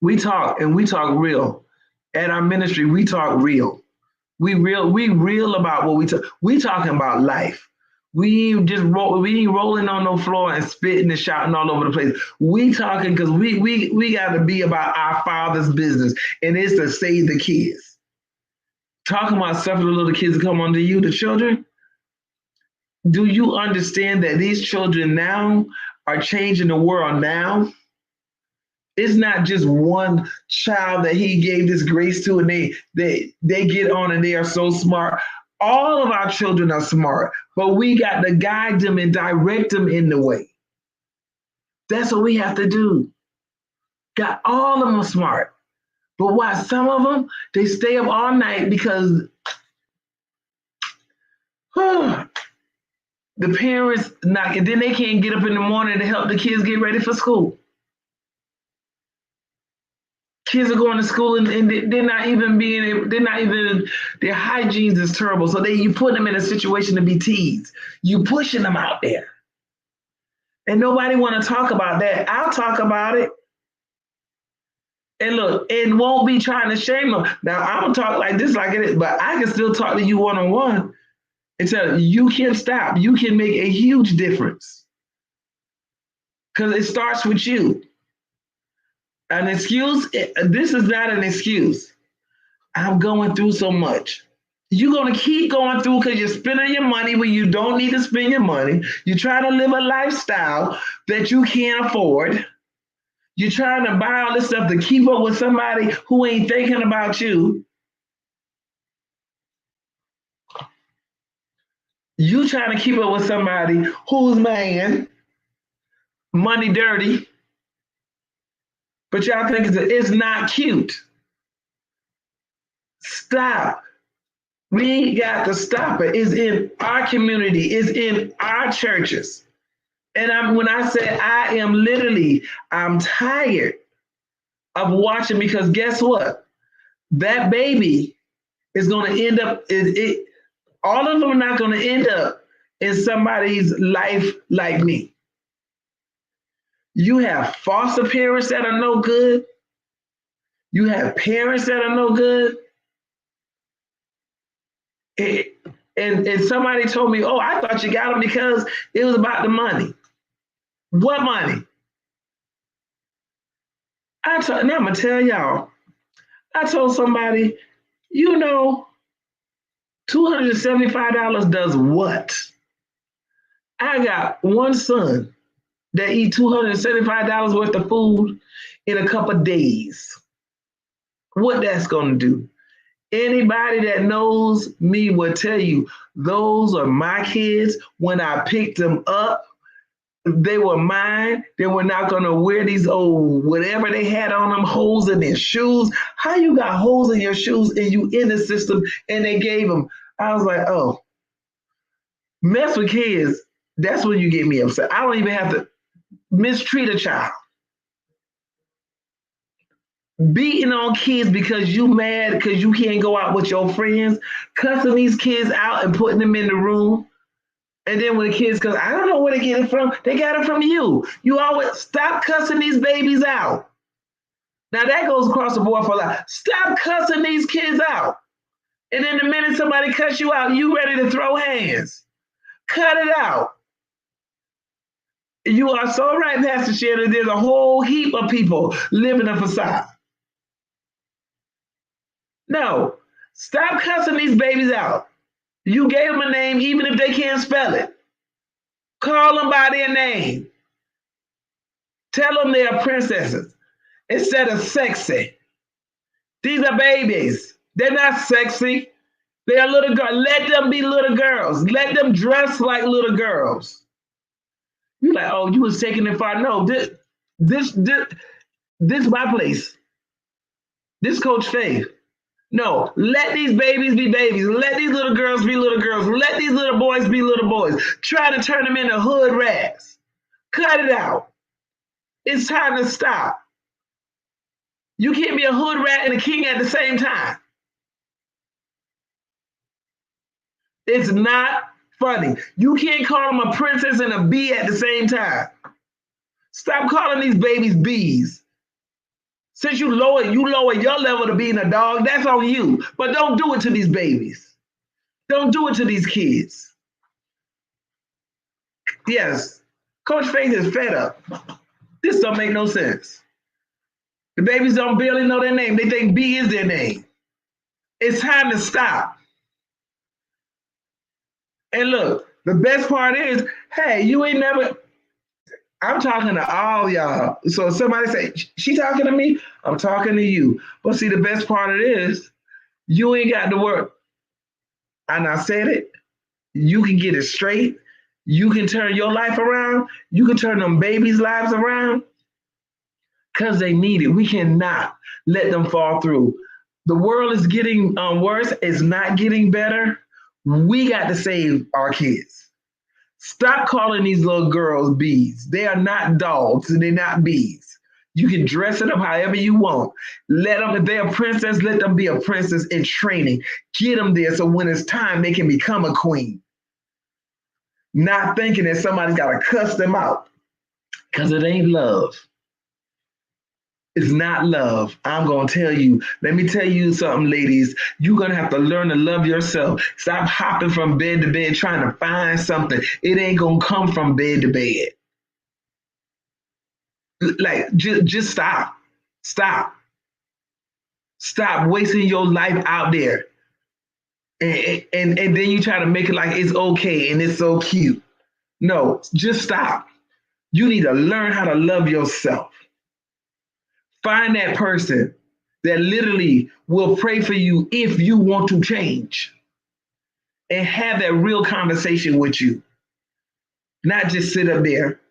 We talk, and we talk real. At our ministry, we talk real. We real about what we talk. We talking about life. We ain't rolling on no floor and spitting and shouting all over the place. We talking because we got to be about our Father's business, and it's to save the kids. Talking about stuff for the little kids that come onto you, the children. Do you understand that these children now are changing the world now? It's not just one child that he gave this grace to, and they get on and they are so smart. All of our children are smart, but we got to guide them and direct them in the way. That's what we have to do. Got all of them smart. But why some of them, they stay up all night because the parents knock, and then they can't get up in the morning to help the kids get ready for school. Kids are going to school and they're not even their hygiene is terrible. So you put them in a situation to be teased. You pushing them out there. And nobody want to talk about that. I'll talk about it. And look, it won't be trying to shame them. Now I'm gonna talk like this, like it is, but I can still talk to you one-on-one and tell you can stop. You can make a huge difference. Because it starts with you. An excuse, this is not an excuse. I'm going through so much. You're going to keep going through because you're spending your money where you don't need to spend your money. You're trying to live a lifestyle that you can't afford. You're trying to buy all this stuff to keep up with somebody who ain't thinking about you. You trying to keep up with somebody who's man, money dirty, But y'all think it's not cute. Stop. We got to stop it. It's in our community. It's in our churches. And when I say I am literally, I'm tired of watching, because guess what? That baby is going to end up, all of them are not going to end up in somebody's life like me. You have foster parents that are no good. You have parents that are no good. And somebody told me, oh, I thought you got them because it was about the money. What money? Now I'm going to tell y'all. I told somebody, $275 does what? I got one son that eat $275 worth of food in a couple of days. What that's going to do? Anybody that knows me will tell you, those are my kids. When I picked them up, they were mine. They were not going to wear these old, whatever they had on them, holes in their shoes. How you got holes in your shoes and you in the system and they gave them? I was like, oh, mess with kids. That's when you get me upset. I don't even have to mistreat a child. Beating on kids because you mad because you can't go out with your friends, cussing these kids out and putting them in the room. And then when the kids go, I don't know where they get it from. They got it from you. You always stop cussing these babies out. Now that goes across the board for a lot. Stop cussing these kids out. And then the minute somebody cuts you out, you ready to throw hands. Cut it out. You are so right, Pastor Shannon. There's a whole heap of people living a facade. No, stop cussing these babies out. You gave them a name, even if they can't spell it. Call them by their name. Tell them they are princesses instead of sexy. These are babies. They're not sexy. They are little girls. Let them be little girls. Let them dress like little girls. You're like, oh, you was taking it far. No, this my place. This Coach Faith. No, let these babies be babies. Let these little girls be little girls. Let these little boys be little boys. Try to turn them into hood rats. Cut it out. It's time to stop. You can't be a hood rat and a king at the same time. It's not funny. You can't call them a princess and a bee at the same time. Stop calling these babies bees. Since you lower your level to being a dog, that's on you. But don't do it to these babies. Don't do it to these kids. Yes, Coach Faith is fed up. This don't make no sense. The babies don't barely know their name. They think B is their name. It's time to stop. And look, the best part is, hey, you ain't never, I'm talking to all y'all. So if somebody say, she talking to me? I'm talking to you. But see, the best part of it is, you ain't got to work. And I said it, you can get it straight. You can turn your life around. You can turn them babies' lives around because they need it. We cannot let them fall through. The world is getting worse. It's not getting better. We got to save our kids. Stop calling these little girls bees. They are not dogs and they're not bees. You can dress it up however you want. Let them, if they're a princess, let them be a princess in training. Get them there so when it's time, they can become a queen. Not thinking that somebody's got to cuss them out because it ain't love. It's not love. I'm going to tell you. Let me tell you something, ladies. You're going to have to learn to love yourself. Stop hopping from bed to bed trying to find something. It ain't going to come from bed to bed. Like, just stop. Stop. Stop wasting your life out there. And then you try to make it like it's okay and it's so cute. No, just stop. You need to learn how to love yourself. Find that person that literally will pray for you if you want to change and have that real conversation with you. Not just sit up there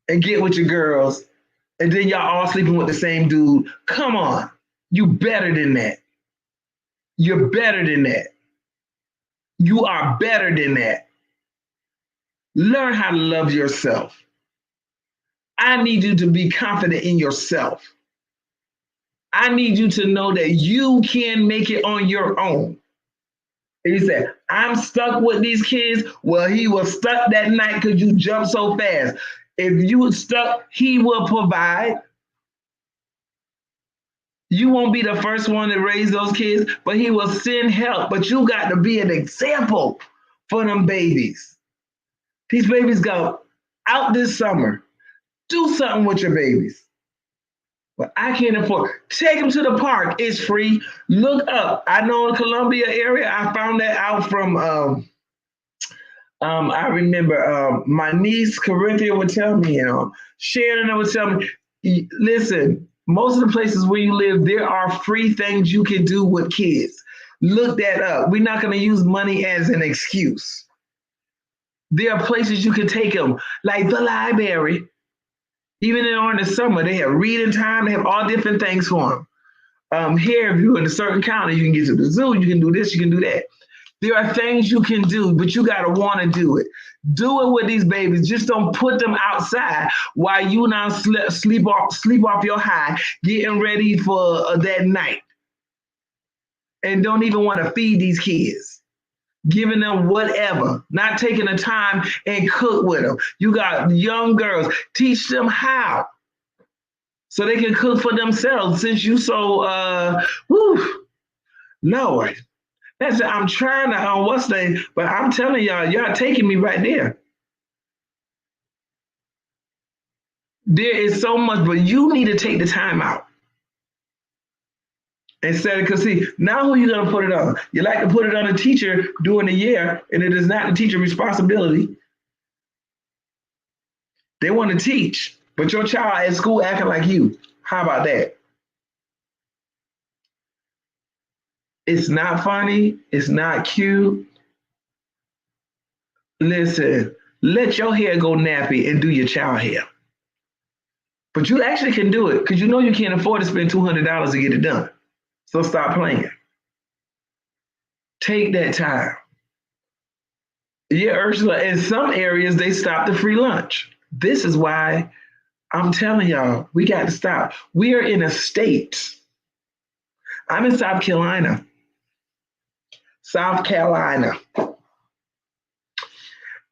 and get with your girls And then y'all all sleeping with the same dude. Come on. You better than that. You're better than that. You are better than that. Learn how to love yourself. I need you to be confident in yourself. I need you to know that you can make it on your own. And he said, I'm stuck with these kids. Well, he was stuck that night because you jumped so fast. If you were stuck, he will provide. You won't be the first one to raise those kids, but he will send help. But you got to be an example for them babies. These babies go out this summer. Do something with your babies. But I can't afford. Take them to the park. It's free. Look up. I know in the Columbia area, I found that out from I remember my niece Corinthia would tell me, Shannon would tell me, listen, most of the places where you live, there are free things you can do with kids. Look that up. We're not going to use money as an excuse. There are places you can take them, like the library. Even during the summer, they have reading time. They have all different things for them. Here, if you're in a certain county, you can get to the zoo. You can do this. You can do that. There are things you can do, but you got to want to do it. Do it with these babies. Just don't put them outside while you now sleep off your high, getting ready for that night. And don't even want to feed these kids. Giving them whatever, not taking the time and cook with them. You got young girls, teach them how so they can cook for themselves since you so, Lord. That's I'm trying to, but I'm telling y'all taking me right there. There is so much, but you need to take the time out. Instead of, because see, now who you gonna put it on? You like to put it on a teacher during the year, and it is not the teacher's responsibility. They want to teach, but your child at school acting like you. How about that? It's not funny. It's not cute. Listen, let your hair go nappy and do your child hair. But you actually can do it because you know you can't afford to spend $200 to get it done. So stop playing. Take that time. Yeah, Ursula, in some areas, they stopped the free lunch. This is why I'm telling y'all, we got to stop. We are in a state. I'm in South Carolina.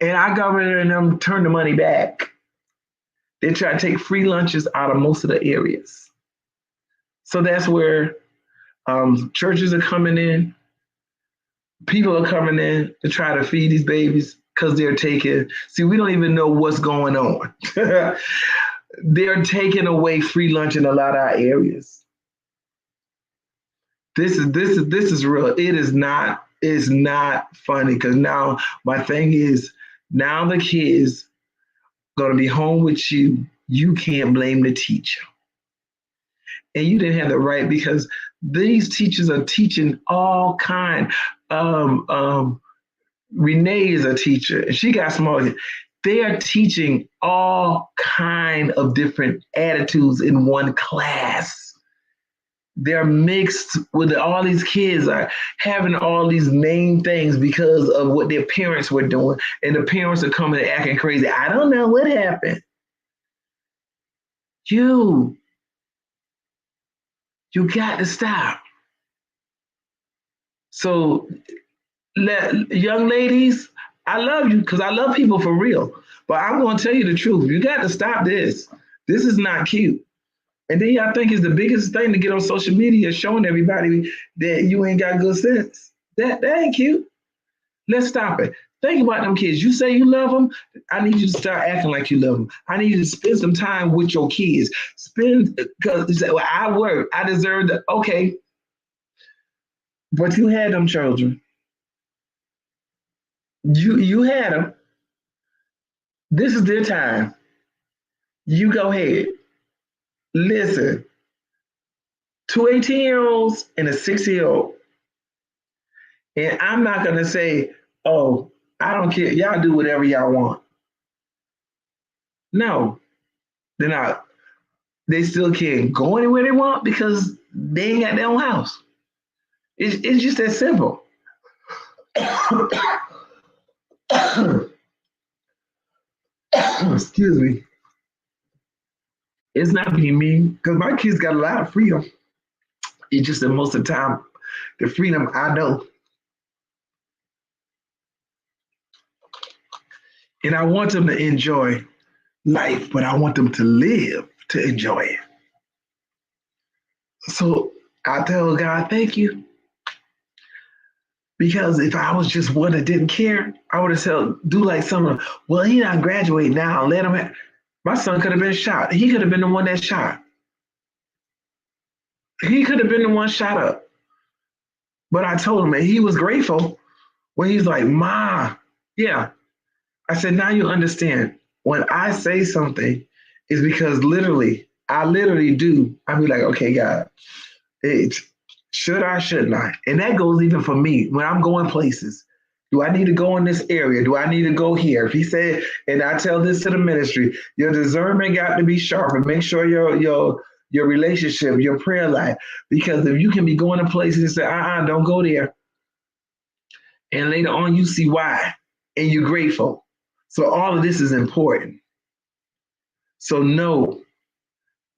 And our governor and them turned the money back. They try to take free lunches out of most of the areas. So that's where churches are coming in. People are coming in to try to feed these babies because they're taking, see, we don't even know what's going on. They're taking away free lunch in a lot of our areas. This is real. It's not funny because now my thing is now the kids gonna be home with you. You can't blame the teacher. And you didn't have the right because these teachers are teaching all kind. Renee is a teacher and she got small. They are teaching all kind of different attitudes in one class. They're mixed with all these kids are having all these main things because of what their parents were doing. And the parents are coming and acting crazy. I don't know what happened. You got to stop. So young ladies, I love you because I love people for real. But I'm going to tell you the truth. You got to stop this. This is not cute. And then y'all think it's the biggest thing to get on social media showing everybody that you ain't got good sense. That ain't cute. Let's stop it. Think about them kids. You say you love them. I need you to start acting like you love them. I need you to spend some time with your kids. Because you say, well, I work. I deserve that. Okay. But you had them children. You had them. This is their time. You go ahead. Listen, two 18-year-olds and a 6-year-old. And I'm not going to say, oh, I don't care. Y'all do whatever y'all want. No, they're not. they still can't go anywhere they want because they ain't got their own house. It's just that simple. Excuse me. It's not being mean because my kids got a lot of freedom. It's just that most of the time, the freedom I know, and I want them to enjoy life, but I want them to live to enjoy it. So I tell God, thank you. Because if I was just one that didn't care, I would have said, do like someone, well, he not graduating now. Let him my son could have been shot. He could have been the one that shot. He could have been the one shot up. But I told him, and he was grateful when he's like, Ma, yeah. I said, now you understand. When I say something, it's because I literally do. I be like, okay, God, it, should I, shouldn't I? And that goes even for me when I'm going places. Do I need to go in this area? Do I need to go here? If he said, and I tell this to the ministry, your discernment got to be sharp and make sure your relationship, your prayer life, because if you can be going to places and say, don't go there. And later on you see why and you're grateful. So all of this is important. So no,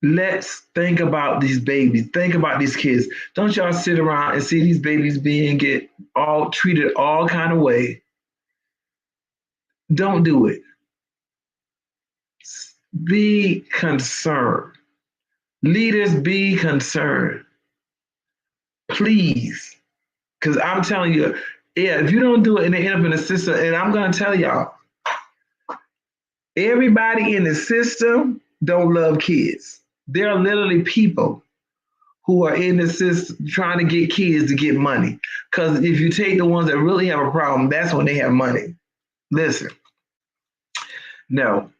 let's think about these babies. Think about these kids. Don't y'all sit around and see these babies being get all treated all kind of way. Don't do it. Be concerned. Leaders, be concerned. Please. Because I'm telling you, yeah, if you don't do it and they end up in the system, and I'm going to tell y'all, everybody in the system don't love kids. There are literally people who are in the system trying to get kids to get money. Because if you take the ones that really have a problem, that's when they have money. Listen, no.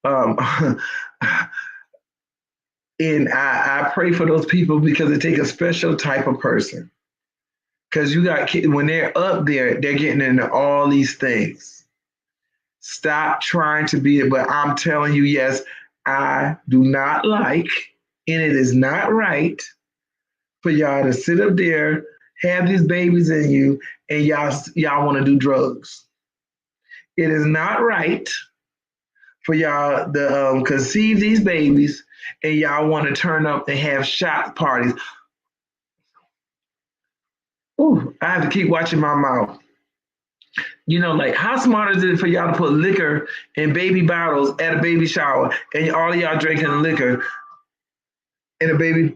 Um, and I pray for those people because it takes a special type of person. Because you got kids, when they're up there, they're getting into all these things. Stop trying to be it. But I'm telling you, yes, I do not like, and it is not right for y'all to sit up there, have these babies in you, and y'all want to do drugs. It is not right for y'all to conceive these babies and y'all want to turn up and have shot parties. Ooh, I have to keep watching my mouth. You know, like how smart is it for y'all to put liquor in baby bottles at a baby shower and all of y'all drinking liquor and a baby?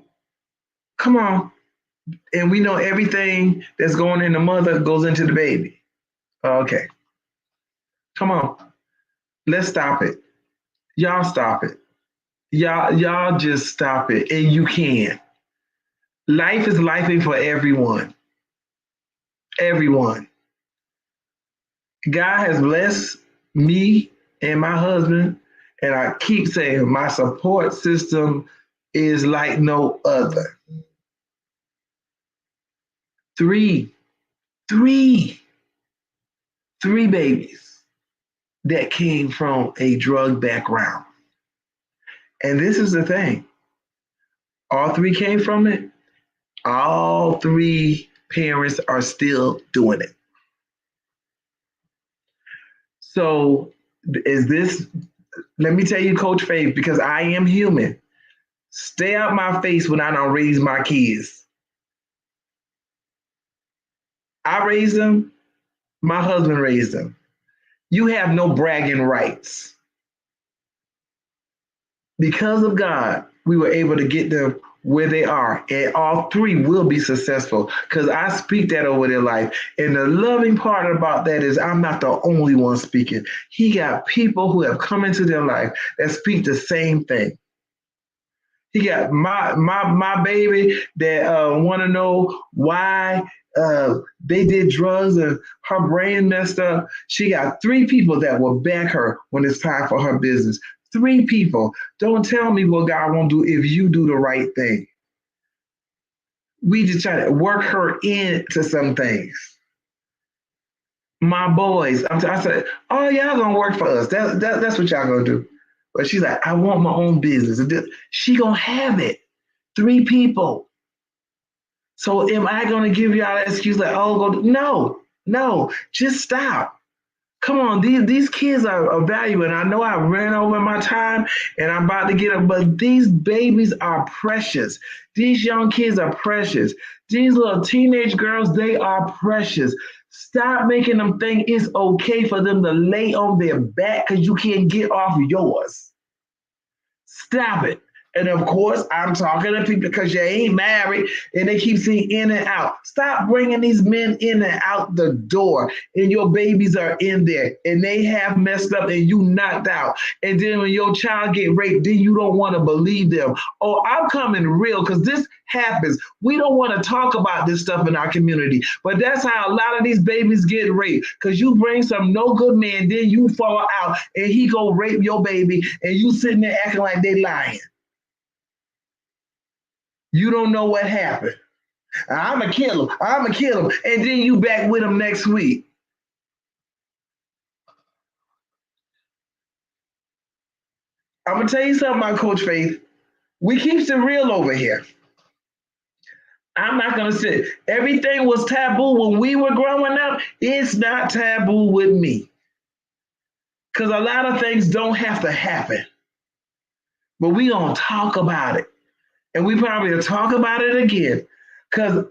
Come on. And we know everything that's going in the mother goes into the baby. Okay. Come on. Let's stop it. Y'all stop it. Y'all just stop it. And you can. Life is lifing for everyone. Everyone. God has blessed me and my husband, and I keep saying my support system is like no other. Three, three, three babies that came from a drug background. And this is the thing. All three came from it. All three parents are still doing it. So is this, let me tell you, Coach Faith, because I am human. Stay out my face when I don't raise my kids. I raised them, my husband raised them. You have no bragging rights. Because of God, we were able to get them where they are. And all three will be successful because I speak that over their life. And the loving part about that is I'm not the only one speaking. He got people who have come into their life that speak the same thing. He got my baby that want to know why they did drugs and her brain messed up. She got three people that will back her when it's time for her business. Three people. Don't tell me what God won't do if you do the right thing. We just try to work her into some things. My boys, I said, oh, y'all gonna work for us. That's what y'all gonna do. But she's like, I want my own business. She gonna have it. 3 people. So am I gonna give y'all an excuse like, oh, go? No, no, just stop. Come on, these kids are valuable. And I know I ran over my time and I'm about to get up, but these babies are precious. These young kids are precious. These little teenage girls, they are precious. Stop making them think it's okay for them to lay on their back because you can't get off yours. Stop it. And of course, I'm talking to people because you ain't married and they keep saying in and out. Stop bringing these men in and out the door and your babies are in there and they have messed up and you knocked out. And then when your child get raped, then you don't want to believe them. Oh, I'm coming real because this happens. We don't want to talk about this stuff in our community, but that's how a lot of these babies get raped because you bring some no good man, then you fall out and he go rape your baby and you sitting there acting like they lying. You don't know what happened. I'm going to kill him. I'm going to kill him. And then you back with him next week. I'm going to tell you something about Coach Faith. We keep it real over here. I'm not going to say everything was taboo when we were growing up. It's not taboo with me. Because a lot of things don't have to happen. But we going to talk about it. And we probably will talk about it again. Because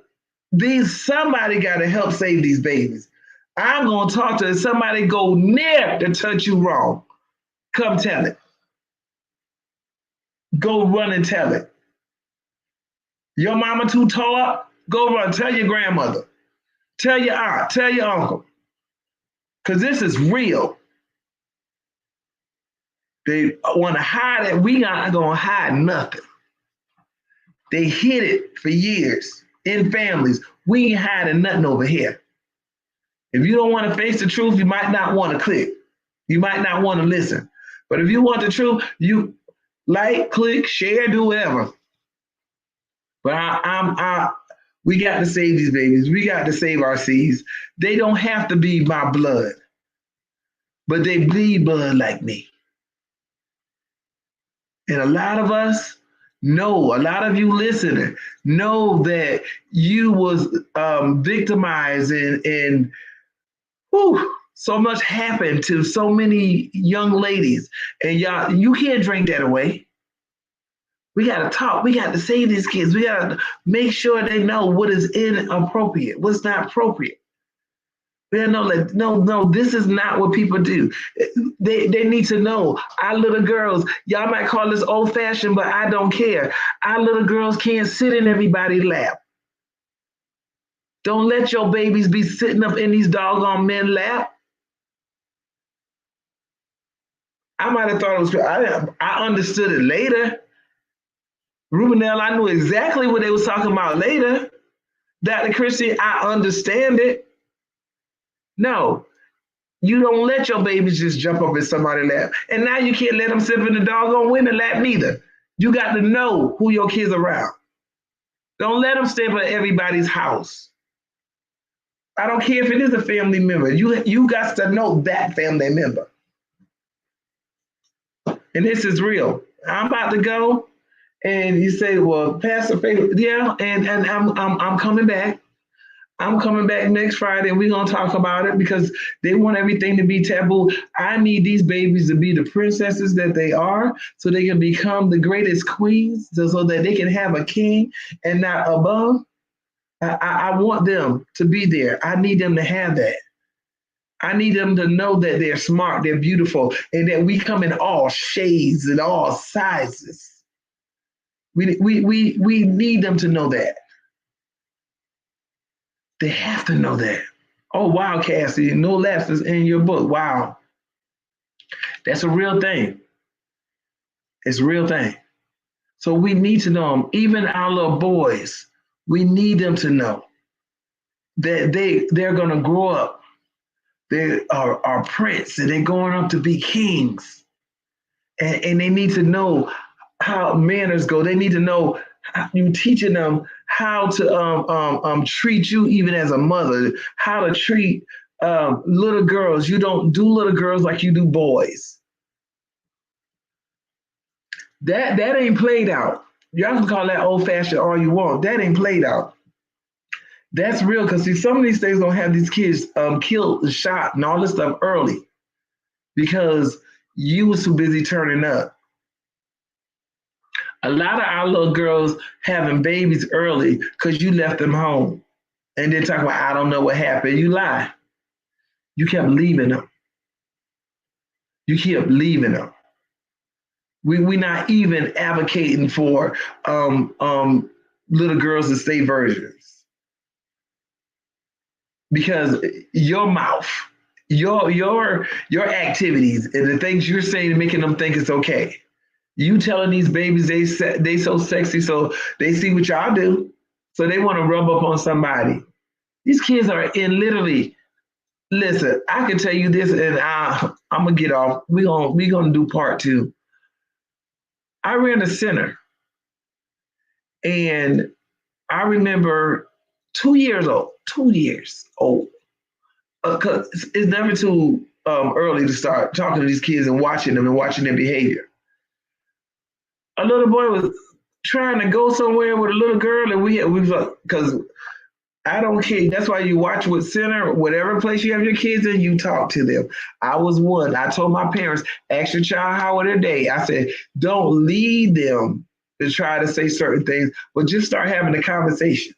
somebody got to help save these babies. I'm going to talk to somebody go near to touch you wrong. Come tell it. Go run and tell it. Your mama too tore up? Go run. Tell your grandmother. Tell your aunt. Tell your uncle. Because this is real. They want to hide it. We not going to hide nothing. They hid it for years in families. We ain't hiding nothing over here. If you don't want to face the truth, you might not want to click. You might not want to listen. But if you want the truth, you like, click, share, do whatever. But we got to save these babies. We got to save our seeds. They don't have to be my blood, but they bleed blood like me. And a lot of us know, a lot of you listening know that you was victimized and whew, so much happened to so many young ladies. And y'all, you can't drink that away. We got to talk. We got to save these kids. We got to make sure they know what is inappropriate, what's not appropriate. We got to know, like, no, this is not what people do. They need to know. Our little girls, y'all might call this old fashioned, but I don't care. Our little girls can't sit in everybody's lap. Don't let your babies be sitting up in these doggone men's lap. I might have thought it was, I understood it later. Rubenel, I knew exactly what they was talking about later. Dr. Christie, I understand it. No, you don't let your babies just jump up in somebody's lap. And now you can't let them sit in the doggone women's lap neither. You got to know who your kids are around. Don't let them stay at everybody's house. I don't care if it is a family member. You got to know that family member. And this is real. I'm about to go. And you say, well, Pastor Faith, yeah, and I'm coming back. I'm coming back next Friday and we're going to talk about it because they want everything to be taboo. I need these babies to be the princesses that they are so they can become the greatest queens so that they can have a king and not above. I want them to be there. I need them to have that. I need them to know that they're smart, they're beautiful, and that we come in all shades and all sizes. We need them to know that. They have to know that. Oh, wow, Cassie, no lapses in your book. Wow. That's a real thing. It's a real thing. So we need to know them. Even our little boys, we need them to know that they're going to grow up. They are prince and they're going up to be kings. And they need to know how manners go. They need to know you teaching them how to treat you even as a mother, how to treat little girls. You don't do little girls like you do boys. That ain't played out. Y'all can call that old fashioned all you want. That ain't played out. That's real because see, some of these things gonna have these kids killed and shot and all this stuff early because you was too busy turning up. A lot of our little girls having babies early because you left them home and then talk about I don't know what happened. You lie. You kept leaving them. You kept leaving them. We not even advocating for little girls to stay virgins because your mouth, your activities and the things you're saying making them think it's okay. You telling these babies they so sexy, so they see what y'all do, so they want to rub up on somebody. These kids are in literally. Listen, I can tell you this, and I'm gonna get off. We gonna do part two. I ran a center, and I remember 2 years old. 2 years old, because it's never too early to start talking to these kids and watching them and watching their behavior. A little boy was trying to go somewhere with a little girl, and we was like, because I don't care. That's why you watch with center, whatever place you have your kids in, you talk to them. I was one. I told my parents, ask your child how was their day. I said, don't lead them to try to say certain things, but just start having a conversation.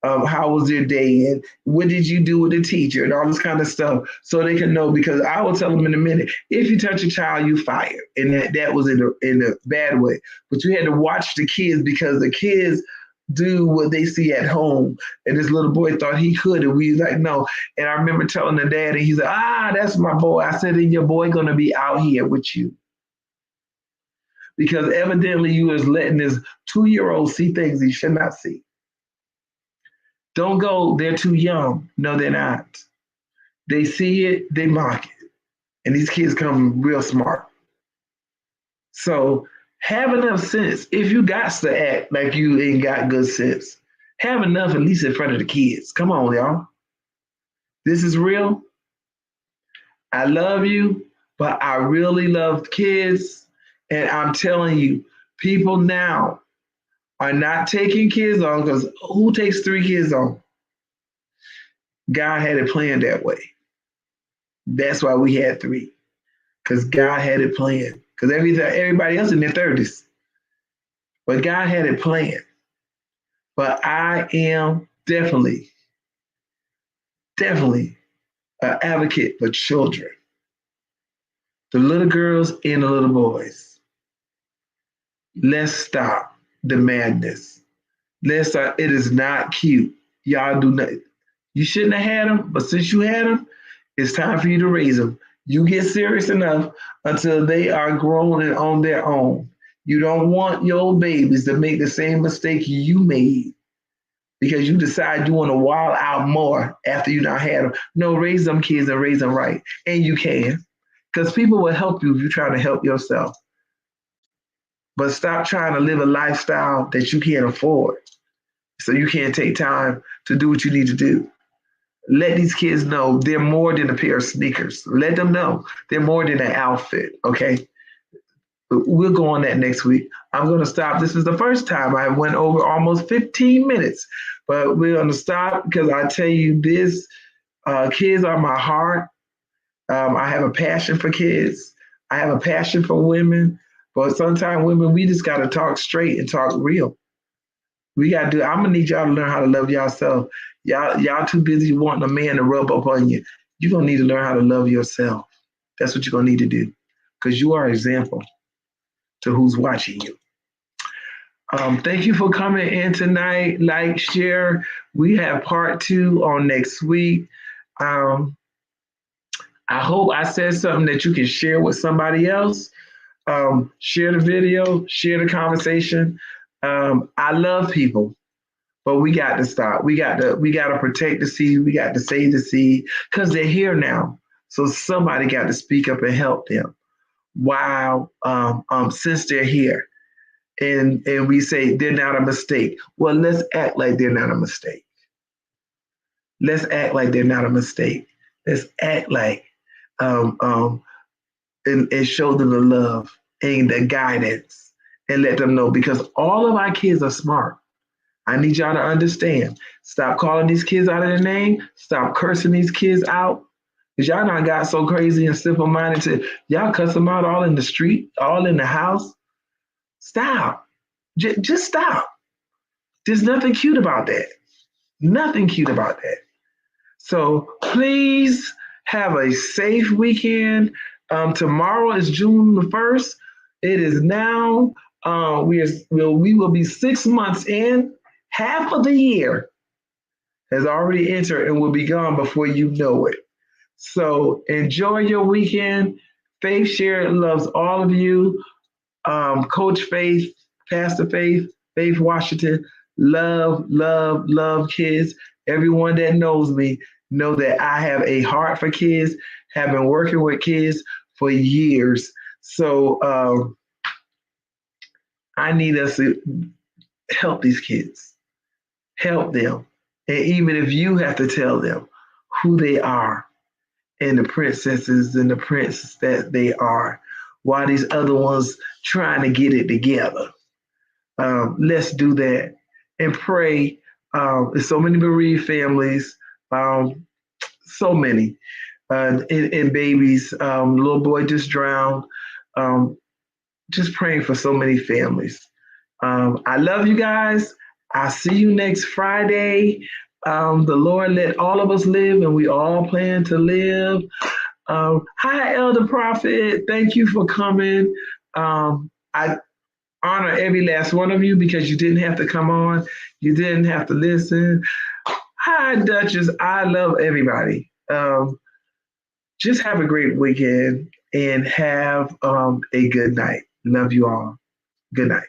How was your day and what did you do with the teacher and all this kind of stuff so they can know because I will tell them in a minute if you touch a child you fired and that was in a bad way but you had to watch the kids because the kids do what they see at home and this little boy thought he could and we was like no and I remember telling the dad and he said that's my boy. I said and your boy gonna be out here with you because evidently you was letting this 2-year-old see things he should not see. Don't go, they're too young. No, they're not. They see it, they mock it. And these kids come real smart. So have enough sense. If you got to act like you ain't got good sense, have enough at least in front of the kids. Come on, y'all. This is real. I love you, but I really love kids. And I'm telling you, people now are not taking kids on because who takes 3 kids on? God had it planned that way. That's why we had 3, because God had it planned. Because everybody else in their 30s, but God had it planned. But I am definitely an advocate for children, the little girls and the little boys. Let's stop the madness. Let's stop. It is not cute. Y'all do not. You shouldn't have had them, but since you had them, it's time for you to raise them. You get serious enough until they are grown and on their own. You don't want your babies to make the same mistake you made because you decide you want to wild out more after you not had them. No, raise them kids and raise them right. And you can. Because people will help you if you're trying to help yourself. But stop trying to live a lifestyle that you can't afford. So you can't take time to do what you need to do. Let these kids know they're more than a pair of sneakers. Let them know they're more than an outfit, okay? We'll go on that next week. I'm going to stop. This is the first time I went over almost 15 minutes, but we're going to stop because I tell you this, kids are my heart. I have a passion for kids. I have a passion for women, but sometimes women, we just got to talk straight and talk real. We got to do, I'm going to need y'all to learn how to love yourself. Y'all too busy wanting a man to rub up on you. You're going to need to learn how to love yourself. That's what you're going to need to do because you are an example to who's watching you. Thank you for coming in tonight. Like, share. We have part 2 on next week. I hope I said something that you can share with somebody else. Share the video, share the conversation. I love people, but we got to stop. We got to protect the seed. We got to save the seed because they're here now. So somebody got to speak up and help them while since they're here. And we say they're not a mistake. Well, let's act like they're not a mistake. Let's act like they're not a mistake. Let's act like and show them the love and the guidance and let them know, because all of our kids are smart. I need y'all to understand. Stop calling these kids out of their name. Stop cursing these kids out. Because y'all not got so crazy and simple minded to y'all cuss them out all in the street, all in the house. Stop. Just stop. There's nothing cute about that. Nothing cute about that. So please have a safe weekend. Tomorrow is June the 1st. It is now, we will be 6 months in. Half of the year has already entered and will be gone before you know it. So enjoy your weekend. Faith Share loves all of you. Coach Faith, Pastor Faith, Faith Washington, love kids. Everyone that knows me know that I have a heart for kids, have been working with kids for years. So I need us to help these kids, help them. And even if you have to tell them who they are and the princesses and the prince that they are, while these other ones trying to get it together. Let's do that and pray. There's so many bereaved families, so many, and babies. Little boy just drowned. Um, just praying for so many families. I love you guys. I'll see you next Friday. The Lord let all of us live, and we all plan to live. Hi, Elder Prophet. Thank you for coming. I honor every last one of you because you didn't have to come on. You didn't have to listen. Hi, Duchess. I love everybody. Just have a great weekend and have a good night. Love you all. Good night.